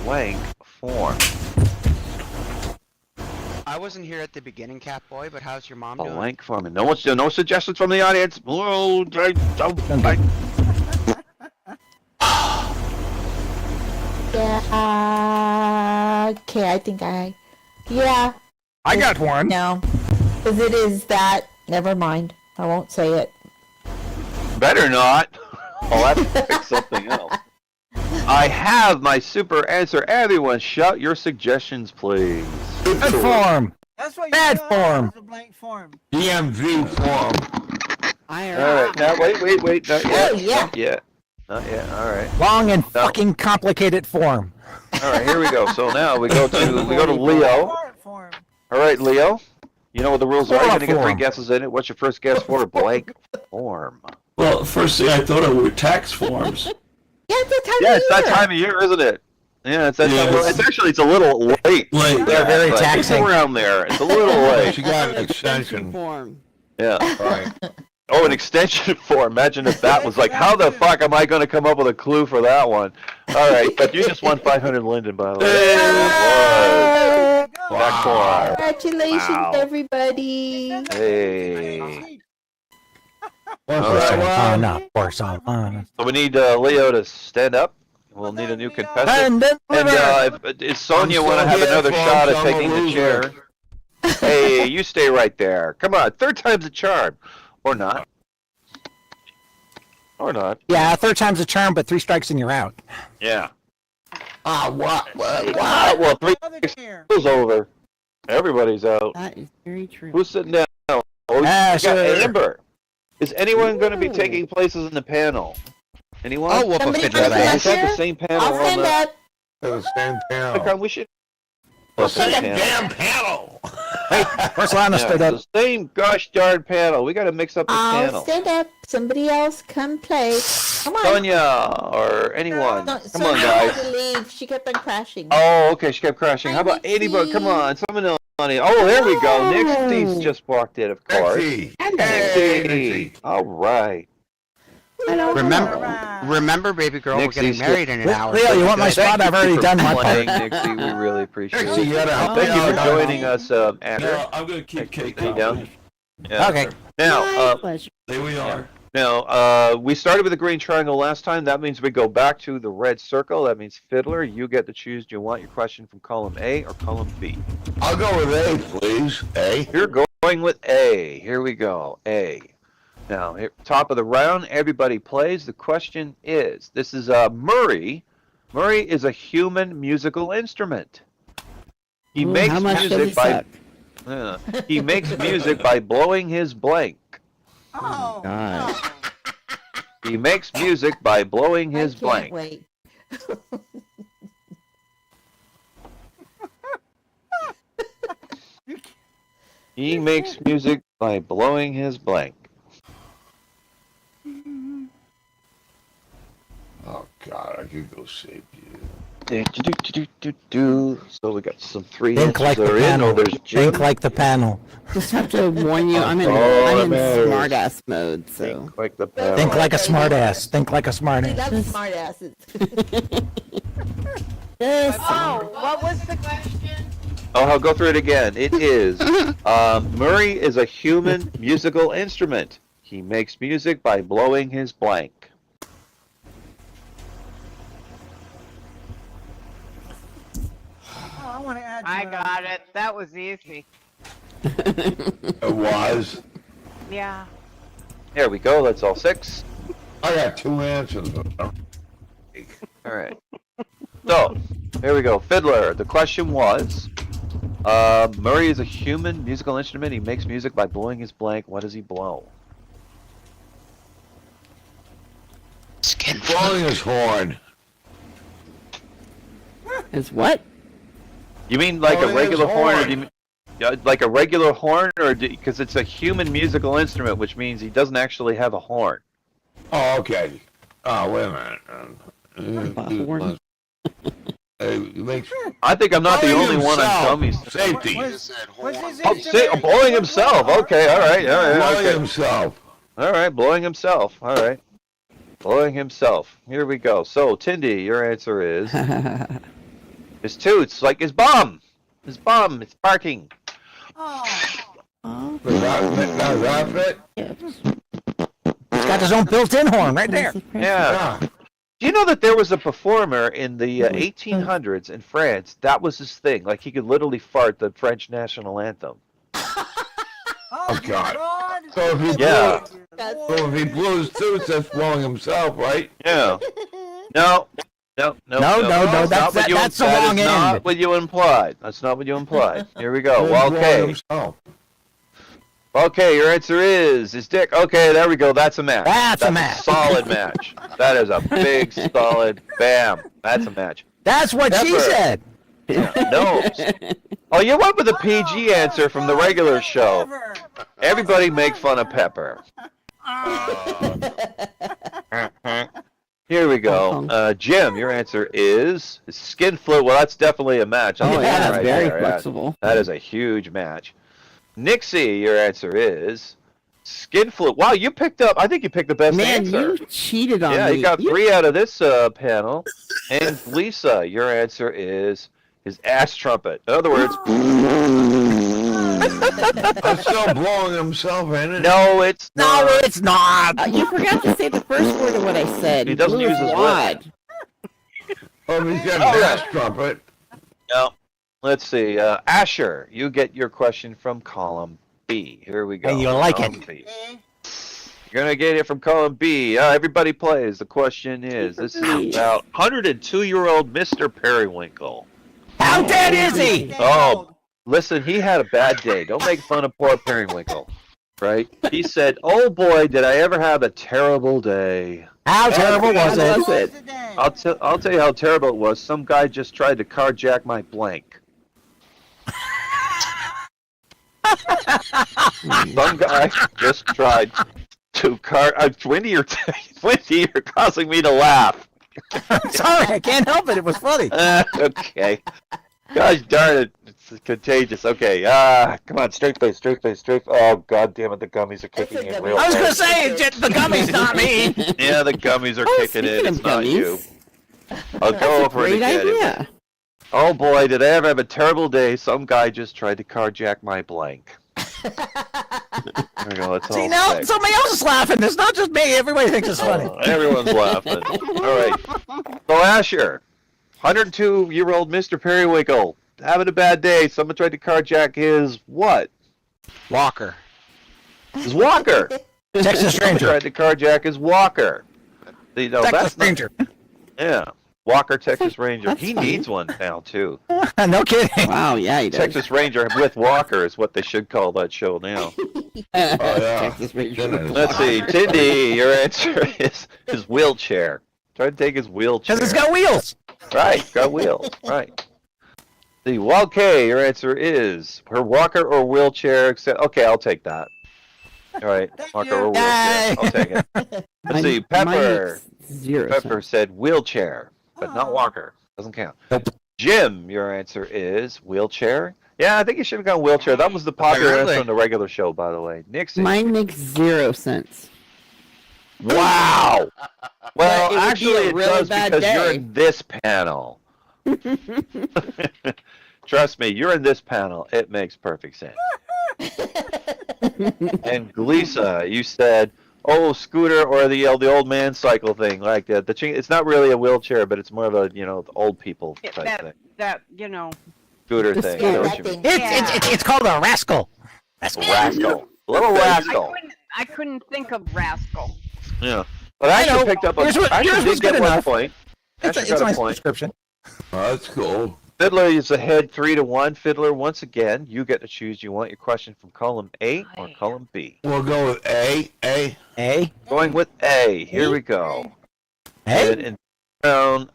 Blank form. I wasn't here at the beginning, Catboy, but how's your mom doing? Blank form. And no suggestions from the audience. Oh, Yeah. Okay, I think yeah. I got one. No. Because it is that. Never mind. I won't say it. Better not. I'll have to pick something else. I have my super answer. Everyone, shout your suggestions, please. Good form. That's what you Bad know, form. it's a blank form. DMV form. All right. Now, wait. Not yet. Oh, yeah. Not yet. Not yet. All right. Long and fucking complicated form. All right. Here we go. So now we go to Leo. Short form. All right, Leo. You know what the rules are. You're gonna get 3 Form. guesses in it. What's your first guess for blank form? Well, first thing I thought of were tax forms. Yeah, it's that time Yeah, of it's that year. time of year, isn't it? Yeah, it's that time. Yes. Well, it's actually a little late. Like, They're very but taxing. It's around there. It's a little late. She got an extension. Form. Yeah. Right. Oh, an extension form. Imagine if that was like, how the fuck am I going to come up with a clue for that one? All right, but you just won 500 Linden, by the way. There you go. Back form. Congratulations, Wow. everybody. Hey. What's All that right. one? Savannah, for Savannah. So we need Leo to stand up. We'll need a new contestant. And if Sonia I'm want to so have here, another folks, shot at I'm a taking the loser. chair, hey, you stay right there. Come on, third time's a charm, or not, or not. Yeah, third time's a charm, but 3 strikes and you're out. Yeah. Ah, what? Well, 3 Other chair. goes over. Everybody's out. That is very true. Who's sitting down? Oh, we Ah, got sure. Amber. Is anyone going to be taking places in the panel? Anyone? Oh, whoop a Somebody fiddler from Is ass. last- that the same panel? I'll stand up. The same Look, panel. we should. The Same same panel. damn panel. Where's Lana Yeah, stood up? it's the same gosh darn panel. We got to mix up the I'll panel. stand up. Somebody else come play. Come on. Sonia or anyone. No, Come Sonia on, had guys. to leave. She kept on crashing. Oh, okay. She kept crashing. How Hi, about anybody? Nixie. Come on, someone else. Oh, there we go. Nixie's just walked in, of course. Nixie. Hey, Nixie. All right. Remember, baby girl, we're getting Nixie's married in an hour. Leo, you want my Good. spot? I've already done my Playing, part. Nixie, we really appreciate Nixie, you it. gotta help Thank me you for out. joining us, Andrew. No, I'm gonna keep Kate Sit down. company. Yeah. Okay. Now, My pleasure. There we are. we started with the green triangle last time. That means we go back to the red circle. That means Fiddler, you get to choose. Do you want your question from column A or column B? I'll go with A, please. A. You're going with A. Here we go. A. Now, here, top of the round, everybody plays. The question is, this is Murray. Murray is a human musical instrument. He Ooh, makes how much does he music by suck? he makes music by blowing his blank. Oh, God. no. He makes music by blowing his I can't blank. wait. He makes music by blowing his blank. Oh God, I could go save you. So we got some 3 Think answers like that the are in. panel. Oh, there's Jim. Think like the panel. Just have to warn you, I'm in all that matters. smart ass mode, so. Think like the panel. Think like a smartass. Think like a He smartass. loves smart asses. Oh, what was the question? Oh, I'll go through it again. It is Murray is a human musical instrument. He makes music by blowing his blank. Oh, I want to add to I it. got it. That was easy. It was. Yeah. There we go. That's all 6. I got 2 answers. All right. So, here we go. Fiddler. The question was, Murray is a human musical instrument. He makes music by blowing his blank. What does he blow? Skin Blowing his horn. Is what? You mean like Blowing a regular his horn, or horn. do you mean, like a regular horn, or because it's a human musical instrument, which means he doesn't actually have a horn. Oh, okay. Oh, wait a minute. Horn. He makes I think I'm not the blowing only one on himself. dummies. Safety. You just said What's horn. his Oh, instrument? blowing himself. Okay, all right, Blowing okay. himself. All right, blowing himself. All right, blowing himself. Here we go. So, Tindy, your answer is his toots, like his bum. His bum. It's barking. Oh, Oh, Does that fit? He's got his own built-in horn right there. Yeah. Yeah. Do you know that there was a performer in the 1800s in France? That was his thing. Like he could literally fart the French national anthem. oh God. God. So if he Yeah. blew, so if he blew his tooth, that's blowing himself, right? Yeah. No. No, That's not what you- that's the that wrong is not end. what you implied. That's not what you implied. Here we go. He's Well, blowing okay. himself. Okay, your answer is his dick. Okay, there we go. That's a match. That's a match. solid match. That is a big, solid, bam. That's a match. That's what she Pepper. said. Yeah, no. Oh, you went with the PG answer from the regular show. Ever. Everybody make fun of Pepper. Here we go. Jim, your answer is skin flute. Well, that's definitely a match. Oh, That's yeah, that's right very there. Yeah, flexible. that is a huge match. Nixie, your answer is skin flute. Wow, you picked up. I think you picked the best Man, answer. you cheated on Yeah, me. you got 3 out of this panel. And Lisa, your answer is his ass trumpet. In other words, I'm still blowing himself in it. No, it's No, not. it's not. You forgot to say the first word of what I said. He doesn't Blew use his wad. Oh, he's got a Oh, bass trumpet. No. Let's see. Asher, you get your question from column B. Here we go. And you like Column it. B. You're gonna get it from column B. Everybody plays. The question is: this is about 102-year-old Mr. Periwinkle. How dead is he? Oh, listen, he had a bad day. Don't make fun of poor Periwinkle. Right? He said, "Oh boy, did I ever have a terrible day." How terrible was it? I'll tell you how terrible it was. Some guy just tried to carjack my blank. Some guy just tried to Wendy, you're causing me to laugh. I'm sorry, I can't help it. It was funny. Okay. Gosh darn it. It's contagious. Okay. Come on. Straight face. Oh, god damn it. The gummies are kicking in real I was gonna fast. say the gummies, not me. Yeah, the gummies are Oh, kicking in. speaking It's of not you. gummies, I'll go over it great again. idea. Oh boy, did I ever have a terrible day. Some guy just tried to carjack my blank. There we go. Let's See, all now say. somebody else is laughing. It's not just me. Everybody thinks it's funny. Everyone's laughing. All right. So Asher, 102-year-old Mr. Periwinkle, having a bad day. Someone tried to carjack his what? Walker. His walker. Texas Someone Ranger. tried to carjack his walker. You know, Texas that's not- Ranger. yeah. Walker Texas Ranger. That's He funny. needs one now too. No kidding. Wow, yeah, he does. Texas Ranger with Walker is what they should call that show now. yeah. Texas Ranger. Goodness. Let's see, Tindy, your answer is his wheelchair. Try to take his wheelchair. Because it's got wheels. Right, got wheels. Right. The Wild K, your answer is her walker or wheelchair. Except, okay, I'll take that. All right, walker or wheelchair. Yay. I'll take it. Let's see, Mine Pepper. makes 0 Pepper said wheelchair, but not walker. Doesn't count. Nope. Jim, your answer is wheelchair. Yeah, I think you should have gone wheelchair. That was the popular Really? answer on the regular show, by the way. Nixie. Mine makes 0 sense. Wow. Well, But it would be a actually, it really does bad because you're day. in this panel. Trust me, you're in this panel. It makes perfect sense. And Glisa, you said, "Oh, scooter or the old man cycle thing, like that. It's not really a wheelchair, but it's more of a the old people Yeah, type thing, That, you know. scooter the thing. scooter. I know Yeah, what you that mean. thing. It's called a rascal. Rascal, little rascal. I couldn't think of rascal. Yeah, but I I know. actually picked up a. Yours was- I yours actually was did get good one enough. point. It's a Actually got a nice point. description. Oh, that's cool. Fiddler is ahead 3-1. Fiddler, once again, you get to choose. You want your question from column A or column B? We'll go with A. Hey, Going with A. Here we go. hey. And down,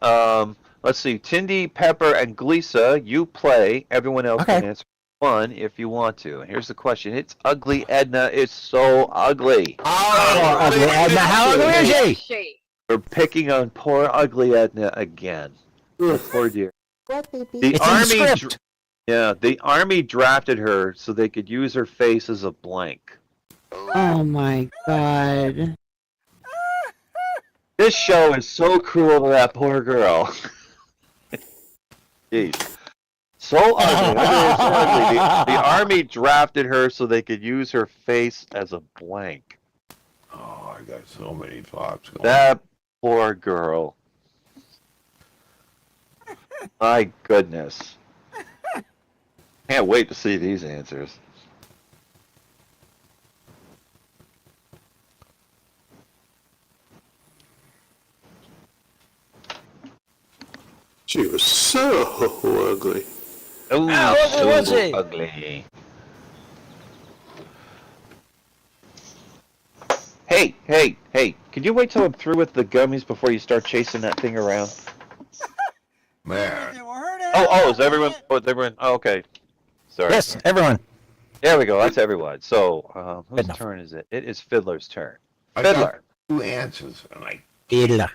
let's see. Tindy, Pepper, and Glisa, you play. Everyone else Okay. can answer one if you want to. And here's the question. It's ugly. Edna is so ugly. Oh, ugly Edna, how ugly is she? We're picking on poor ugly Edna again. The poor dear. What, baby? The It's in the army. script. Yeah, the army drafted her so they could use her face as a blank. Oh my god. This show is so cruel to that poor girl. Jeez. So ugly. Ugly is so ugly. The army drafted her so they could use her face as a blank. Oh, I got so many thoughts going. That poor girl. My goodness. Can't wait to see these answers. She was so ugly. Oh, How ugly was so she? ugly. Hey, can you wait till I'm through with the gummies before you start chasing that thing around? Man, Is everyone? Oh, okay. Sorry. Yes, everyone. There we go. That's everyone. So, whose Good enough. turn is it? It is Fiddler's turn. I got Fiddler. 2 answers, and I Fiddler.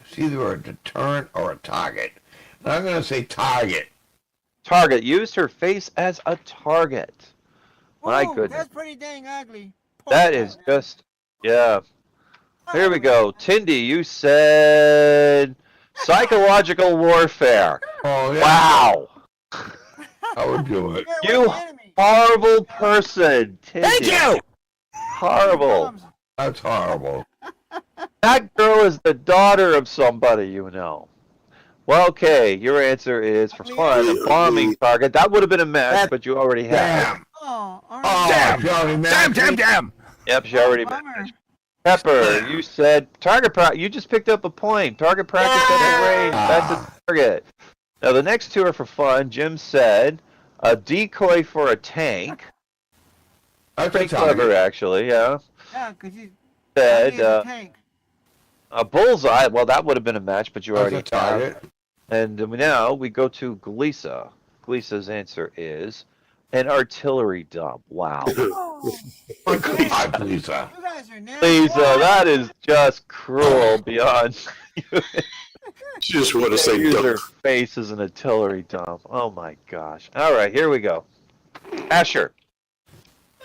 it's either a deterrent or a target. And I'm going to say target. Target. Used her face as a target. My Whoa, goodness. That's pretty dang ugly. That is just, yeah. Here we go. Tindy, you said Psychological warfare. Oh, yeah. Wow. I would do it. Yeah, You what's the enemy? horrible person. Thank you. Horrible. That's horrible. That girl is the daughter of somebody you know. Well, okay, your answer is for fun, a bombing target. That would have been a match, but you already have it. Damn. Oh, all Oh, right. Johnny, Damn. Yep, she already Bummer. managed. Pepper, you said target practice. You just picked up a point. Target practice at range. That's a target. Now the next two are for fun. Jim said a decoy for a tank. That's Pretty a target. clever, actually. Yeah. Yeah, because you Said tank. a bullseye. Well, that would have been a match, but you That's already a target. have. And now we go to Glisa. Glisa's answer is an artillery dump. Wow. Oh, God, Lisa. you guys are nasty. Lisa, that is just cruel beyond. She just want to say Use her duck. face as an artillery dump. Oh my gosh. All right, here we go. Asher,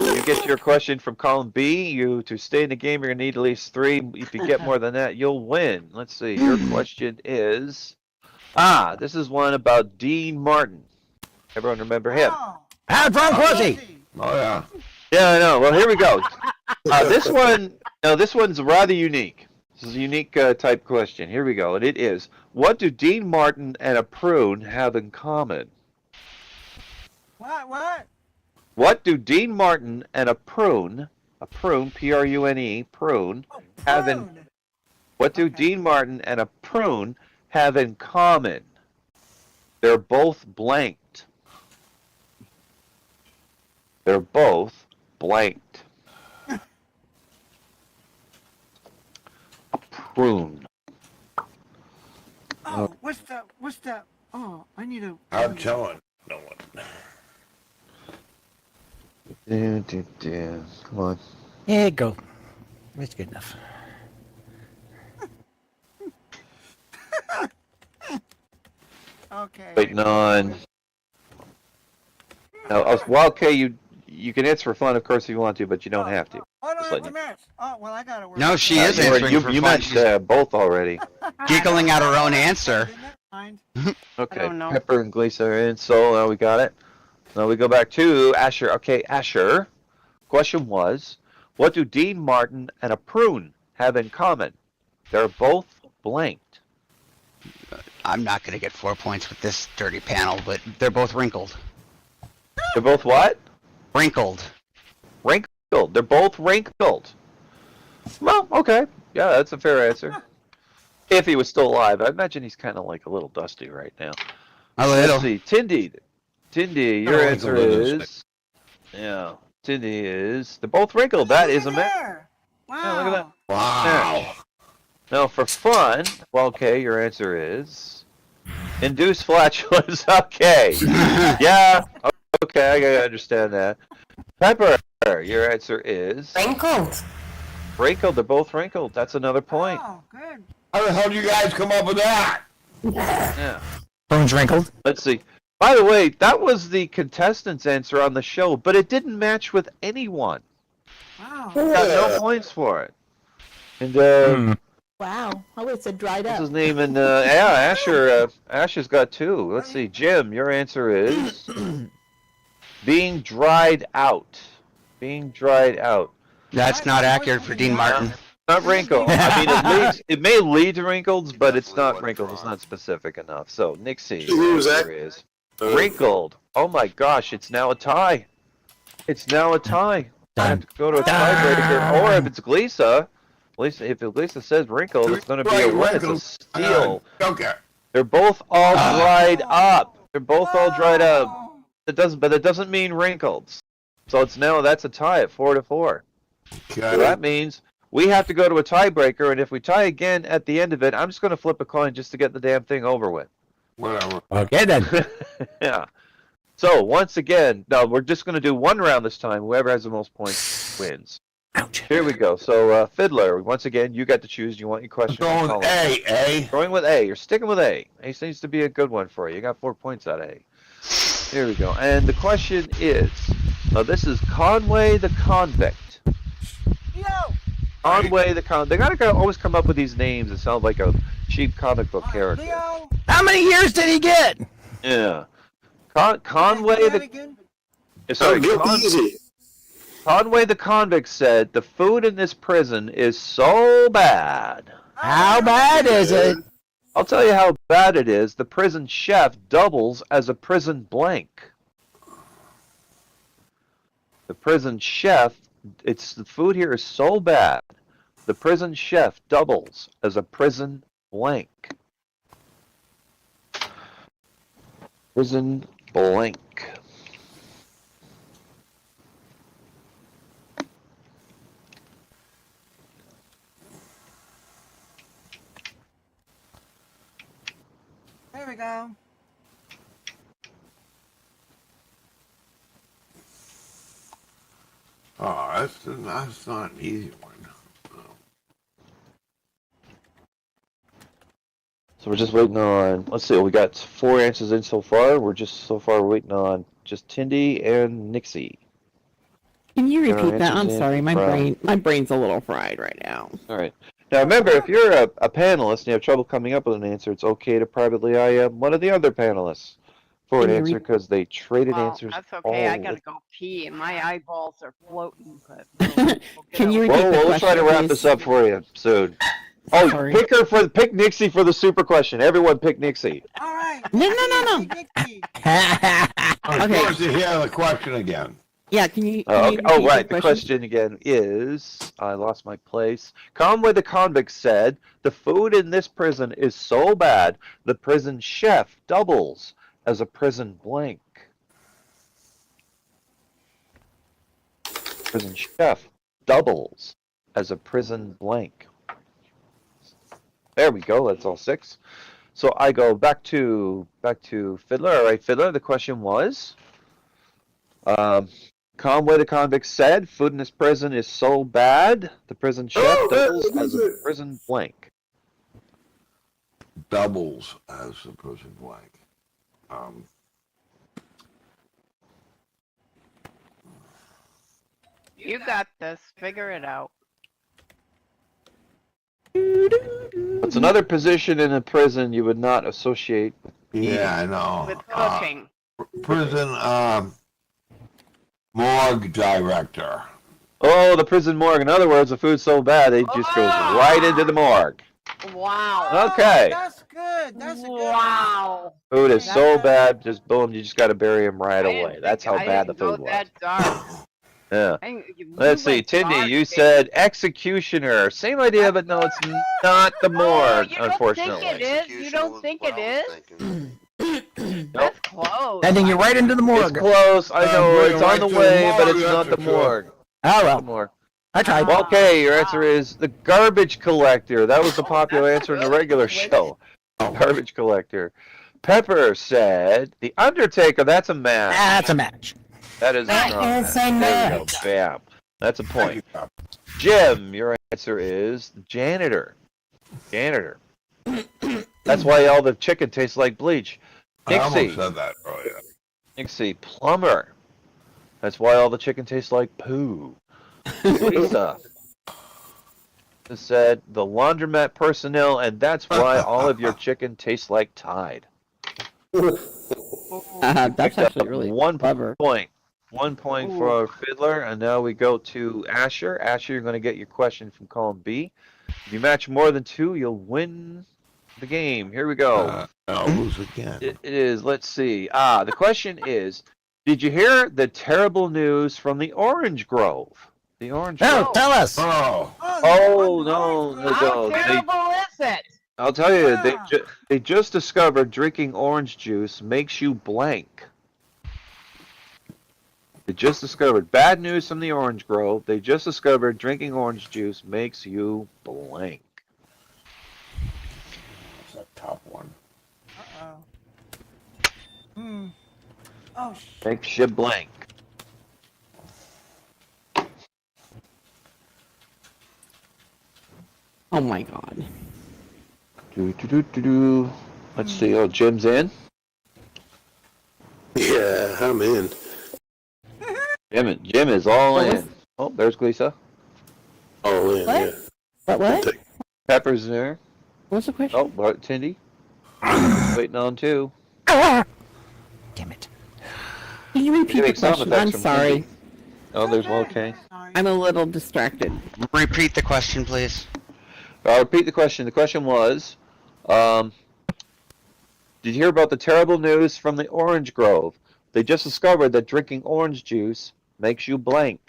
you get your question from column B. You to stay in the game, you're gonna need at least 3. If you get more than that, you'll win. Let's see. Your question is, this is one about Dean Martin. Everyone remember him? Oh, Have fun, pussy. Oh, yeah. Yeah, I know. Well, here we go. This one, this one's rather unique. This is a unique type question. Here we go, and it is: what do Dean Martin and a prune have in common? What? What do Dean Martin and a prune, P-R-U-N-E, prune, Oh, have in? prune. What do Okay. Dean Martin and a prune have in common? They're both blanked. They're both blanked. A prune. Oh, what's the? Oh, I need a. I'm telling no one. Come on. Yeah, go. That's good enough. Okay. Waiting on. Now, well, okay, you can answer for fun, of course, if you want to, but you don't have to. Oh, no, Just it's letting a you- match. Oh, well, I got it. No, she is you answering for you fun. mentioned She's both already. giggling at her own answer. Mind. Okay, don't know. Pepper and Glisa are in, so now we got it. Now we go back to Asher. Okay, Asher. Question was, what do Dean Martin and a prune have in common? They're both blanked. I'm not going to get 4 points with this dirty panel, but they're both wrinkled. They're both what? Wrinkled. Wrinkled. They're both wrinkled. Well, okay. Yeah, that's a fair answer. If he was still alive. I imagine he's kind of like a little dusty right now. A Let's little. see. Tindy, your like a answer little is... Yeah. Tindy is... They're both wrinkled. That is a match. There. Wow. Yeah, look at that. Wow. Now, for fun, well, okay, your answer is... Induced flatulence. Okay. Yeah. Okay, I gotta understand that. Pepper, your answer is... Wrinkled. Wrinkled. They're both wrinkled. That's another point. Oh, good. How the hell did you guys come up with that? Yeah. Bones wrinkled. Let's see. By the way, that was the contestant's answer on the show, but it didn't match with anyone. Wow. Got no points for it. And Wow. Oh, it's a dried what's up. his name? And yeah, Asher. Asher's got 2. Let's see, Jim. Your answer is being dried out. Being dried out. That's not accurate for Dean Martin. Not wrinkled. I mean, it may lead to wrinkles, but it's not wrinkled. It's not specific enough. So, Nixie, Who your was that? answer is wrinkled. Oh my gosh, it's now a tie. It's now a tie. I have to go to a tiebreaker, or if it's Glisa, if Glisa says wrinkled, it's going to be a win. It's a steal. Okay. They're both all dried up. They're both all dried up. It doesn't mean wrinkled. So that's a tie at 4-4. So that means we have to go to a tiebreaker, and if we tie again at the end of it, I'm just going to flip a coin just to get the damn thing over with. Whatever. Okay then. Yeah. So once again, no, we're just going to do one round this time. Whoever has the most points wins. Ouch. Here we go. So Fiddler, once again, you got to choose. You want your question? Going Colin. A, eh? Going with A. You're sticking with A. A seems to be a good one for you. You got 4 points out of A. Here we go. And the question is, now this is Conway the Convict. Yo. Conway the Convict. They gotta always come up with these names that sound like a cheap comic book character. Leo. How many years did he get? Yeah. Conway Say that the again? sorry, real easy. Conway the convict said the food in this prison is so bad. How bad is it? I'll tell you how bad it is. The prison chef doubles as a prison blank. The prison chef, the food here is so bad. The prison chef doubles as a prison blank. Prison blank. There we go. Oh, that's not an easy one. So we're just waiting on, let's see, we got 4 answers in so far. We're waiting on just Tindy and Nixie. Can you There are repeat that? I'm answers in sorry, from- my brain's a little fried right now. All right. Now remember, if you're a panelist and you have trouble coming up with an answer, it's okay to privately IM one of the other panelists for an Can you answer because they traded Well, answers. that's okay. I all gotta the- go pee, and my eyeballs are floating. But we'll get Can you over repeat Well, the we'll try to question, wrap please? this up for you soon. Oh, Sorry. pick Nixie for the super question. Everyone pick Nixie. All right. No. Nixie. I'm Okay. supposed to hear the question again. Yeah, can you? Oh, you okay. Oh, repeat right. the The question again is, I lost my place. Conway the convict said, the food in this prison is so bad, the prison chef doubles as a prison blank. Prison chef doubles as a prison blank. There we go. That's all 6. So I go back to Fiddler. All right, Fiddler. The question was, Conway the convict said, food in this prison is so bad, the prison chef doubles as a prison blank. Doubles as a prison blank. You got this. Figure it out. It's another position in a prison you would not associate with eating. Yeah, I know. With cooking. Prison morgue director. Oh, the prison morgue. In other words, the food's so bad, it just goes right into the morgue. Wow. Okay. That's good. That's a good one. Wow. Food is so bad, just boom, you just got to bury him right I didn't away. That's how think- bad I the didn't go food was. that dark. Yeah. You Let's see, went Tindy, dark, you baby. said executioner. Same idea, but no, it's not the morgue, you don't unfortunately. think it is? You don't think it is? That's close. Sending you right into the It's morgue. close. I know bring it's it on right the to the way, but morgue, it's not that's the for sure. morgue. Oh The well, morgue. I tried. Well, okay, your answer is the garbage collector. That was the popular answer in the regular show. Garbage collector. Pepper said the Undertaker. That's a match. That's a match. That is a That strong is match. a There we go. match. Bam. That's a Thank you, point. Pop. Jim, your answer is janitor. Janitor. That's why all the chicken tastes like bleach. I almost Nixie. said that earlier. Nixie, plumber. That's why all the chicken tastes like poo. Lisa said the laundromat personnel, and that's why all of your chicken tastes like Tide. That's Picked up actually really 1 clever. point. 1 point for Fiddler, and now we go to Asher. Asher, you're going to get your question from column B. If you match more than 2, you'll win the game. Here we go. I'll lose again. It is, let's see. The question is, did you hear the terrible news from the Orange Grove? The Orange No, Grove. tell us. Oh, Oh, no, no, How no. terrible is it? I'll tell you, Yeah. they just discovered drinking orange juice makes you blank. They just discovered bad news from the Orange Grove. They just discovered drinking orange juice makes you blank. that's a tough one. Hmm. Oh, Makes you blank. Oh my god. Do. Let's see. Oh, Jim's in. Yeah, I'm in. Jim is all in. Oh, there's Glisa. All in, What? yeah. What? Take- Pepper's there. What's the question? Oh, what, Tindy? Waiting on two. Damn it. Can you repeat the Make sound question? effects I'm from sorry. Tindy. Oh, there's one. Okay. Sorry. I'm a little distracted. Repeat the question, please. I'll repeat the question. The question was, did you hear about the terrible news from the orange grove? They just discovered that drinking orange juice makes you blank.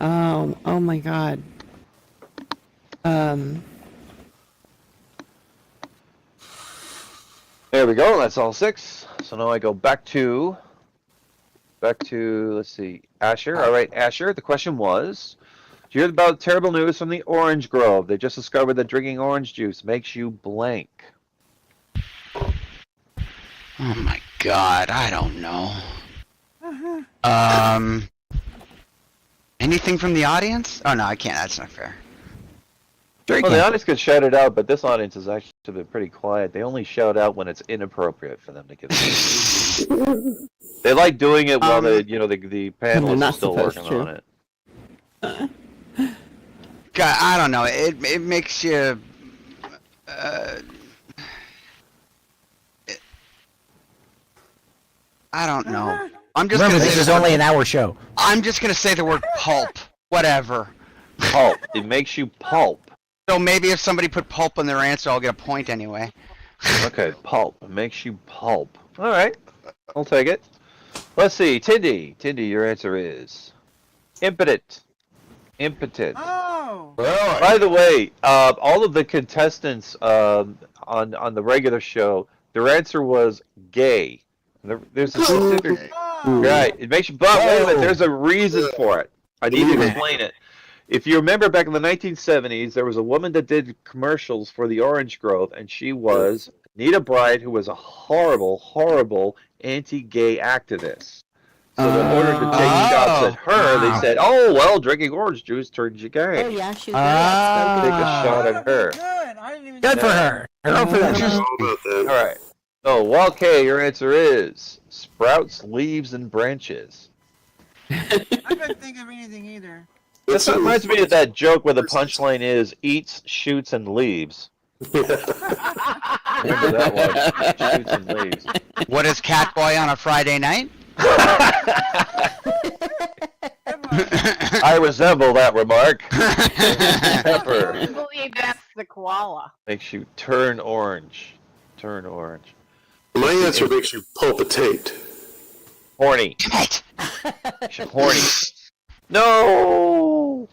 Oh my god. There we go. That's all 6. So now I go back to let's see, Asher. All right, Asher. The question was, did you hear about terrible news from the orange grove? They just discovered that drinking orange juice makes you blank. Oh my god, I don't know. Anything from the audience? Oh no, I can't. That's not fair. Well, the audience could shout it out, but this audience has actually been pretty quiet. They only shout out when it's inappropriate for them to give it. They like doing it while the panelists are still working on it. God, I don't know. It makes you. I don't know. I'm just Remember, gonna this say is only an hour show. I'm just gonna say the word pulp. Whatever. Pulp. It makes you pulp. So maybe if somebody put pulp in their answer, I'll get a point anyway. Okay, pulp. It makes you pulp. All right, I'll take it. Let's see, Tindy. Tindy, your answer is impotent. Impotent. Oh! Really? By the way, all of the contestants on the regular show, their answer was gay. There's a specific Oh! right. It makes you. But wait a minute. There's a reason for it. I need to explain it. If you remember back in the 1970s, there was a woman that did commercials for the Orange Grove, and she was Nita Bryant, who was a horrible, horrible anti-gay activist. So in order to take shots at her, they said, "Oh well, drinking orange juice turns you gay." Oh yeah, she's very outspoken. Take a shot at her. Good. I didn't even Good know for that. her. Good for them. How about that? All right. So Walt K, your answer is sprouts, leaves, and branches. I couldn't think of anything either. This reminds me of that joke where the punchline is eats, shoots, and leaves. Remember that one? Shoots and leaves. What is Catboy on a Friday night? I resemble that remark. Pepper I believe that's the koala. makes you turn orange. Turn orange. My answer makes you palpitate. Horny. Damn it! Makes you horny. No.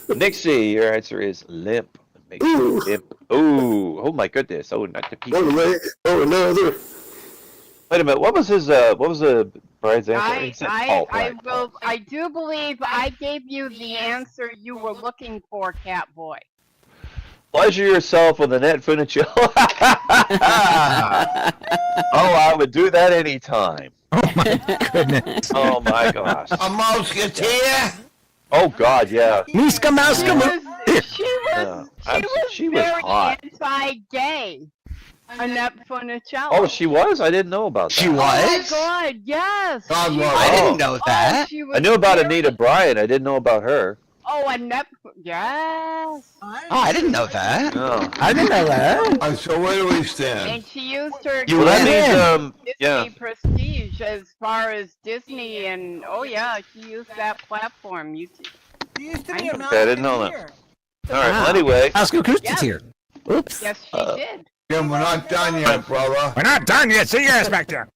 Nixie, your answer is limp. Makes you limp. Ooh. Oh my goodness. Oh, not the One pieces. leg, oh another. Wait a minute. What was his? What was the bride's answer? He said pulp, right? I do believe I gave you the answer you were looking for, Catboy. Pleasure yourself with Annette Funicello. Oh, I would do that anytime. Oh my goodness. Oh my gosh. A musketeer? Oh God, yeah. Miska Maska. She was very hot. anti-gay. Annette Funicello. Oh, she was? I didn't know about that. She Oh my was? God, yes. God She love I was- didn't know that. she was I knew about very- Anita Bryant. I didn't know about her. Oh, Annette. Yes. Oh, I didn't know that. No. I didn't know that. So where do we stand? And she used her Well, that win. means, Disney yeah. prestige as far as Disney and oh yeah, she used that platform. You She used to be a Okay, I didn't know that. mountaineer. All right. Well, anyway, Oscar Kusta's Yes. here. Oops. yes, she did. Jim, we're not done yet, brother. We're not done yet. See your ass back there.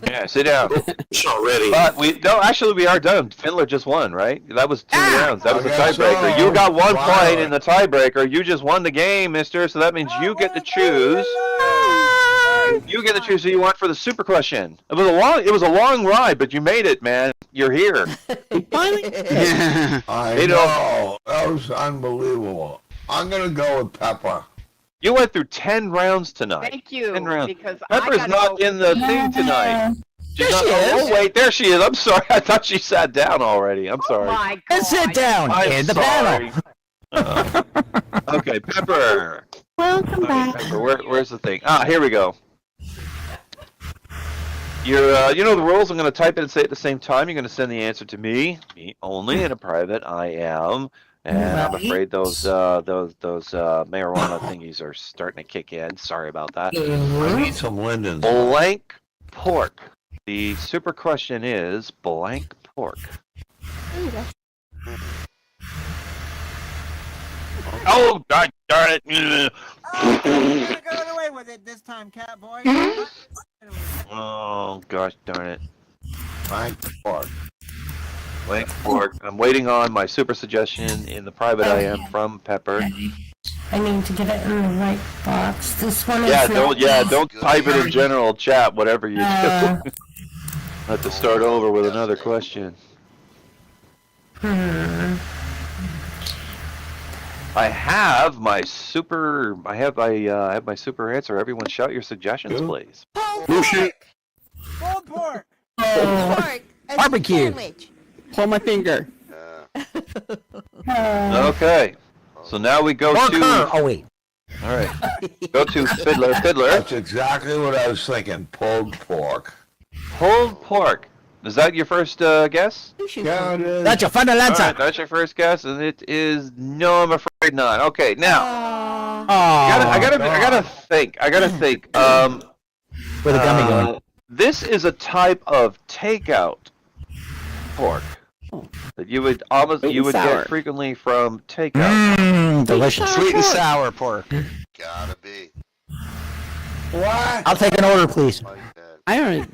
yeah, sit down. It's already. But actually, we are done. Finler just won, right? That was 2 rounds. That was a I guess tiebreaker. so. You got 1 Wow. point in the tiebreaker. You just won the game, mister. So that means you get to choose. You get to choose who you want for the super question. It was a long ride, but you made it, man. You're here. I They know. That was unbelievable. I'm going to go with Pepper. You went through 10 rounds tonight. Thank you. 10 rounds. Because Pepper's I gotta not go. in the thing tonight. She's There not, she is. Oh, wait, there she is. I'm sorry. I thought she sat down already. I'm Oh sorry. my God. Let's sit down I'm in the sorry. panel. Okay, Pepper. Welcome Okay, back. Pepper, where's the thing? Ah, here we go. You know the rules. I'm going to type it and say it at the same time. You're going to send the answer to me only in a private IM. And I'm afraid those marijuana thingies are starting to kick in. Sorry about that. I need some Lindens. Blank pork. The super question is blank pork. Oh, God darn it! You're gonna go away with it this time, cat boy. Oh, gosh darn it. Blank pork. Blank pork. I'm waiting on my super suggestion in the private IM from Pepper. I need to get it in the right box. This one is Don't type it in general chat, whatever you do. Have to start over with another question. I have my super answer. Everyone shout your suggestions, please. Pulled pork. pork. Barbecue. Pull my finger. Okay. So now we go Pork to her. Oh wait. all right. Go to Fiddler. That's exactly what I was thinking. Pulled pork. Pulled pork. Is that your first guess? Yeah, it is. That's your final All answer. right, that's your first guess, and it is no. I'm afraid not. Okay, now Oh. I gotta think. With a gummy going. This is a type of takeout pork that you would sour. get frequently from takeout. Delicious. Sweet and sour pork. Gotta be. What? I'll take an order, please. Like that. I don't.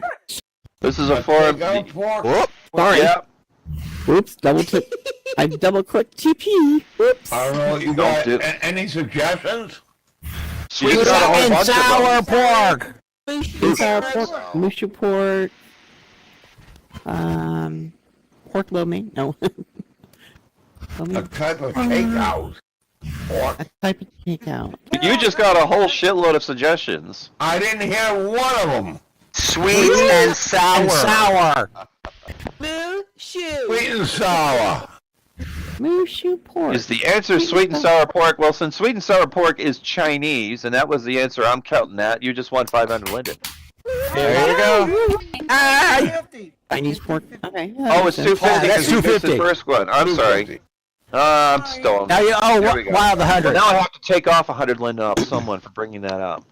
This is a form. Takeout pork? Whoop. Sorry. Yeah. Whoops. Double click. I double clicked TP. Whoops. I don't know. You Don't got do- any suggestions? You just got a whole and bunch of them. sour pork. Sweet sour pork. Mushu pork. Pork lo mein. No. Lo A mein. type of takeout pork? A type of takeout. You just got a whole shitload of suggestions. I didn't hear one of them. Sweet and sour. And sour. Sweet and sour. Mushu pork. Is the answer sweet and sour pork? Well, since sweet and sour pork is Chinese, and that was the answer I'm counting that, you just won 500 Linden. There you go. 50. Chinese pork. Okay. Oh, it's 250 that's because you missed the 250. first one. I'm sorry. I'm stoned. Now you There we go. wow, the 100. Now I have to take off 100 Linden off someone for bringing that up.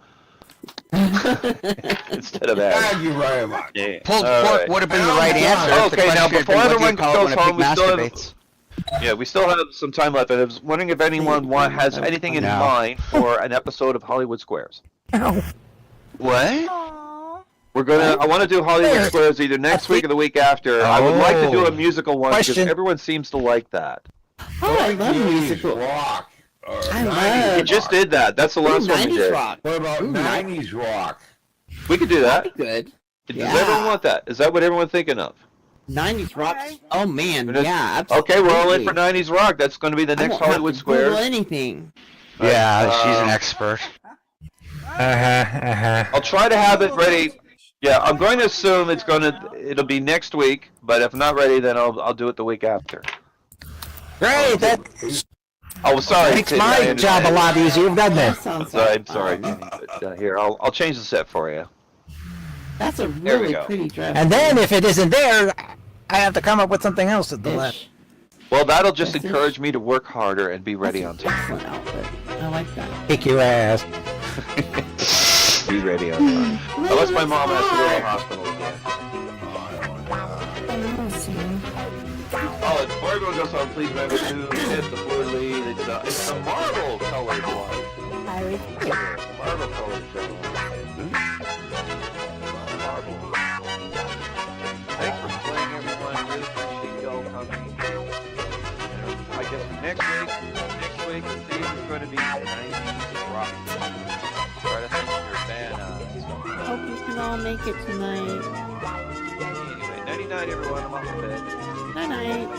Instead of that. Thank you very much. Yeah. Pulled All pork right. would have been the right answer. if the Okay, now question had before been, what do you everyone call it goes when a home, pig we still have masturbates? we still have some time left. And I was wondering if anyone has anything in No. mind for an episode of Hollywood Squares. What? We're gonna. I want to do Hollywood Squares either next week or the week after. I would like to do a musical one because Question. everyone seems to like that. Oh, I love musical. Rock. Or I 90s love- We just did that. That's the last one we 90s did. rock. What about Ooh, 90s rock? We could do that. Good. Does Yeah. everyone want that? Is that what everyone's thinking of? 90s rock. Oh man, But it's- yeah, absolutely. Okay, we're all in for 90s rock. That's going to be the I next won't have Hollywood to Google Squares. anything. Yeah, she's an expert. I'll try to have it ready. Yeah, I'm going to assume it'll be next week, but if not ready, then I'll do it the week after. Great. That Oh, sorry. makes Timmy, I my understand. job a lot easier, doesn't That it? sounds I'm sorry. But, here, I'll change the set for you. That's a There we really go. pretty dress. And then if it isn't there, I have to come up with something else at the last. Ish. Well, that'll just That's it. encourage me to work harder and be ready on time. Excellent outfit. I like that. Kick your ass. Be ready on time. Unless my mom has to go to the hospital again. Oh, and before everyone goes home, please remember to hit the blue lead. It's a marble colored one. Marble colored one. Marble. Thanks for playing, everyone. Really appreciate y'all coming. I guess next week the theme is going to be 90s rock. Try to think of your band. Hope you can all make it tonight. Anyway, 99 everyone. I'm off the bed. Night night.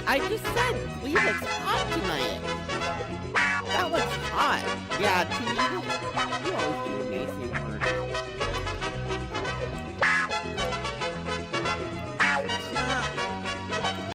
I just said, leave it's hot tonight. That was hot. Yeah, T, you always do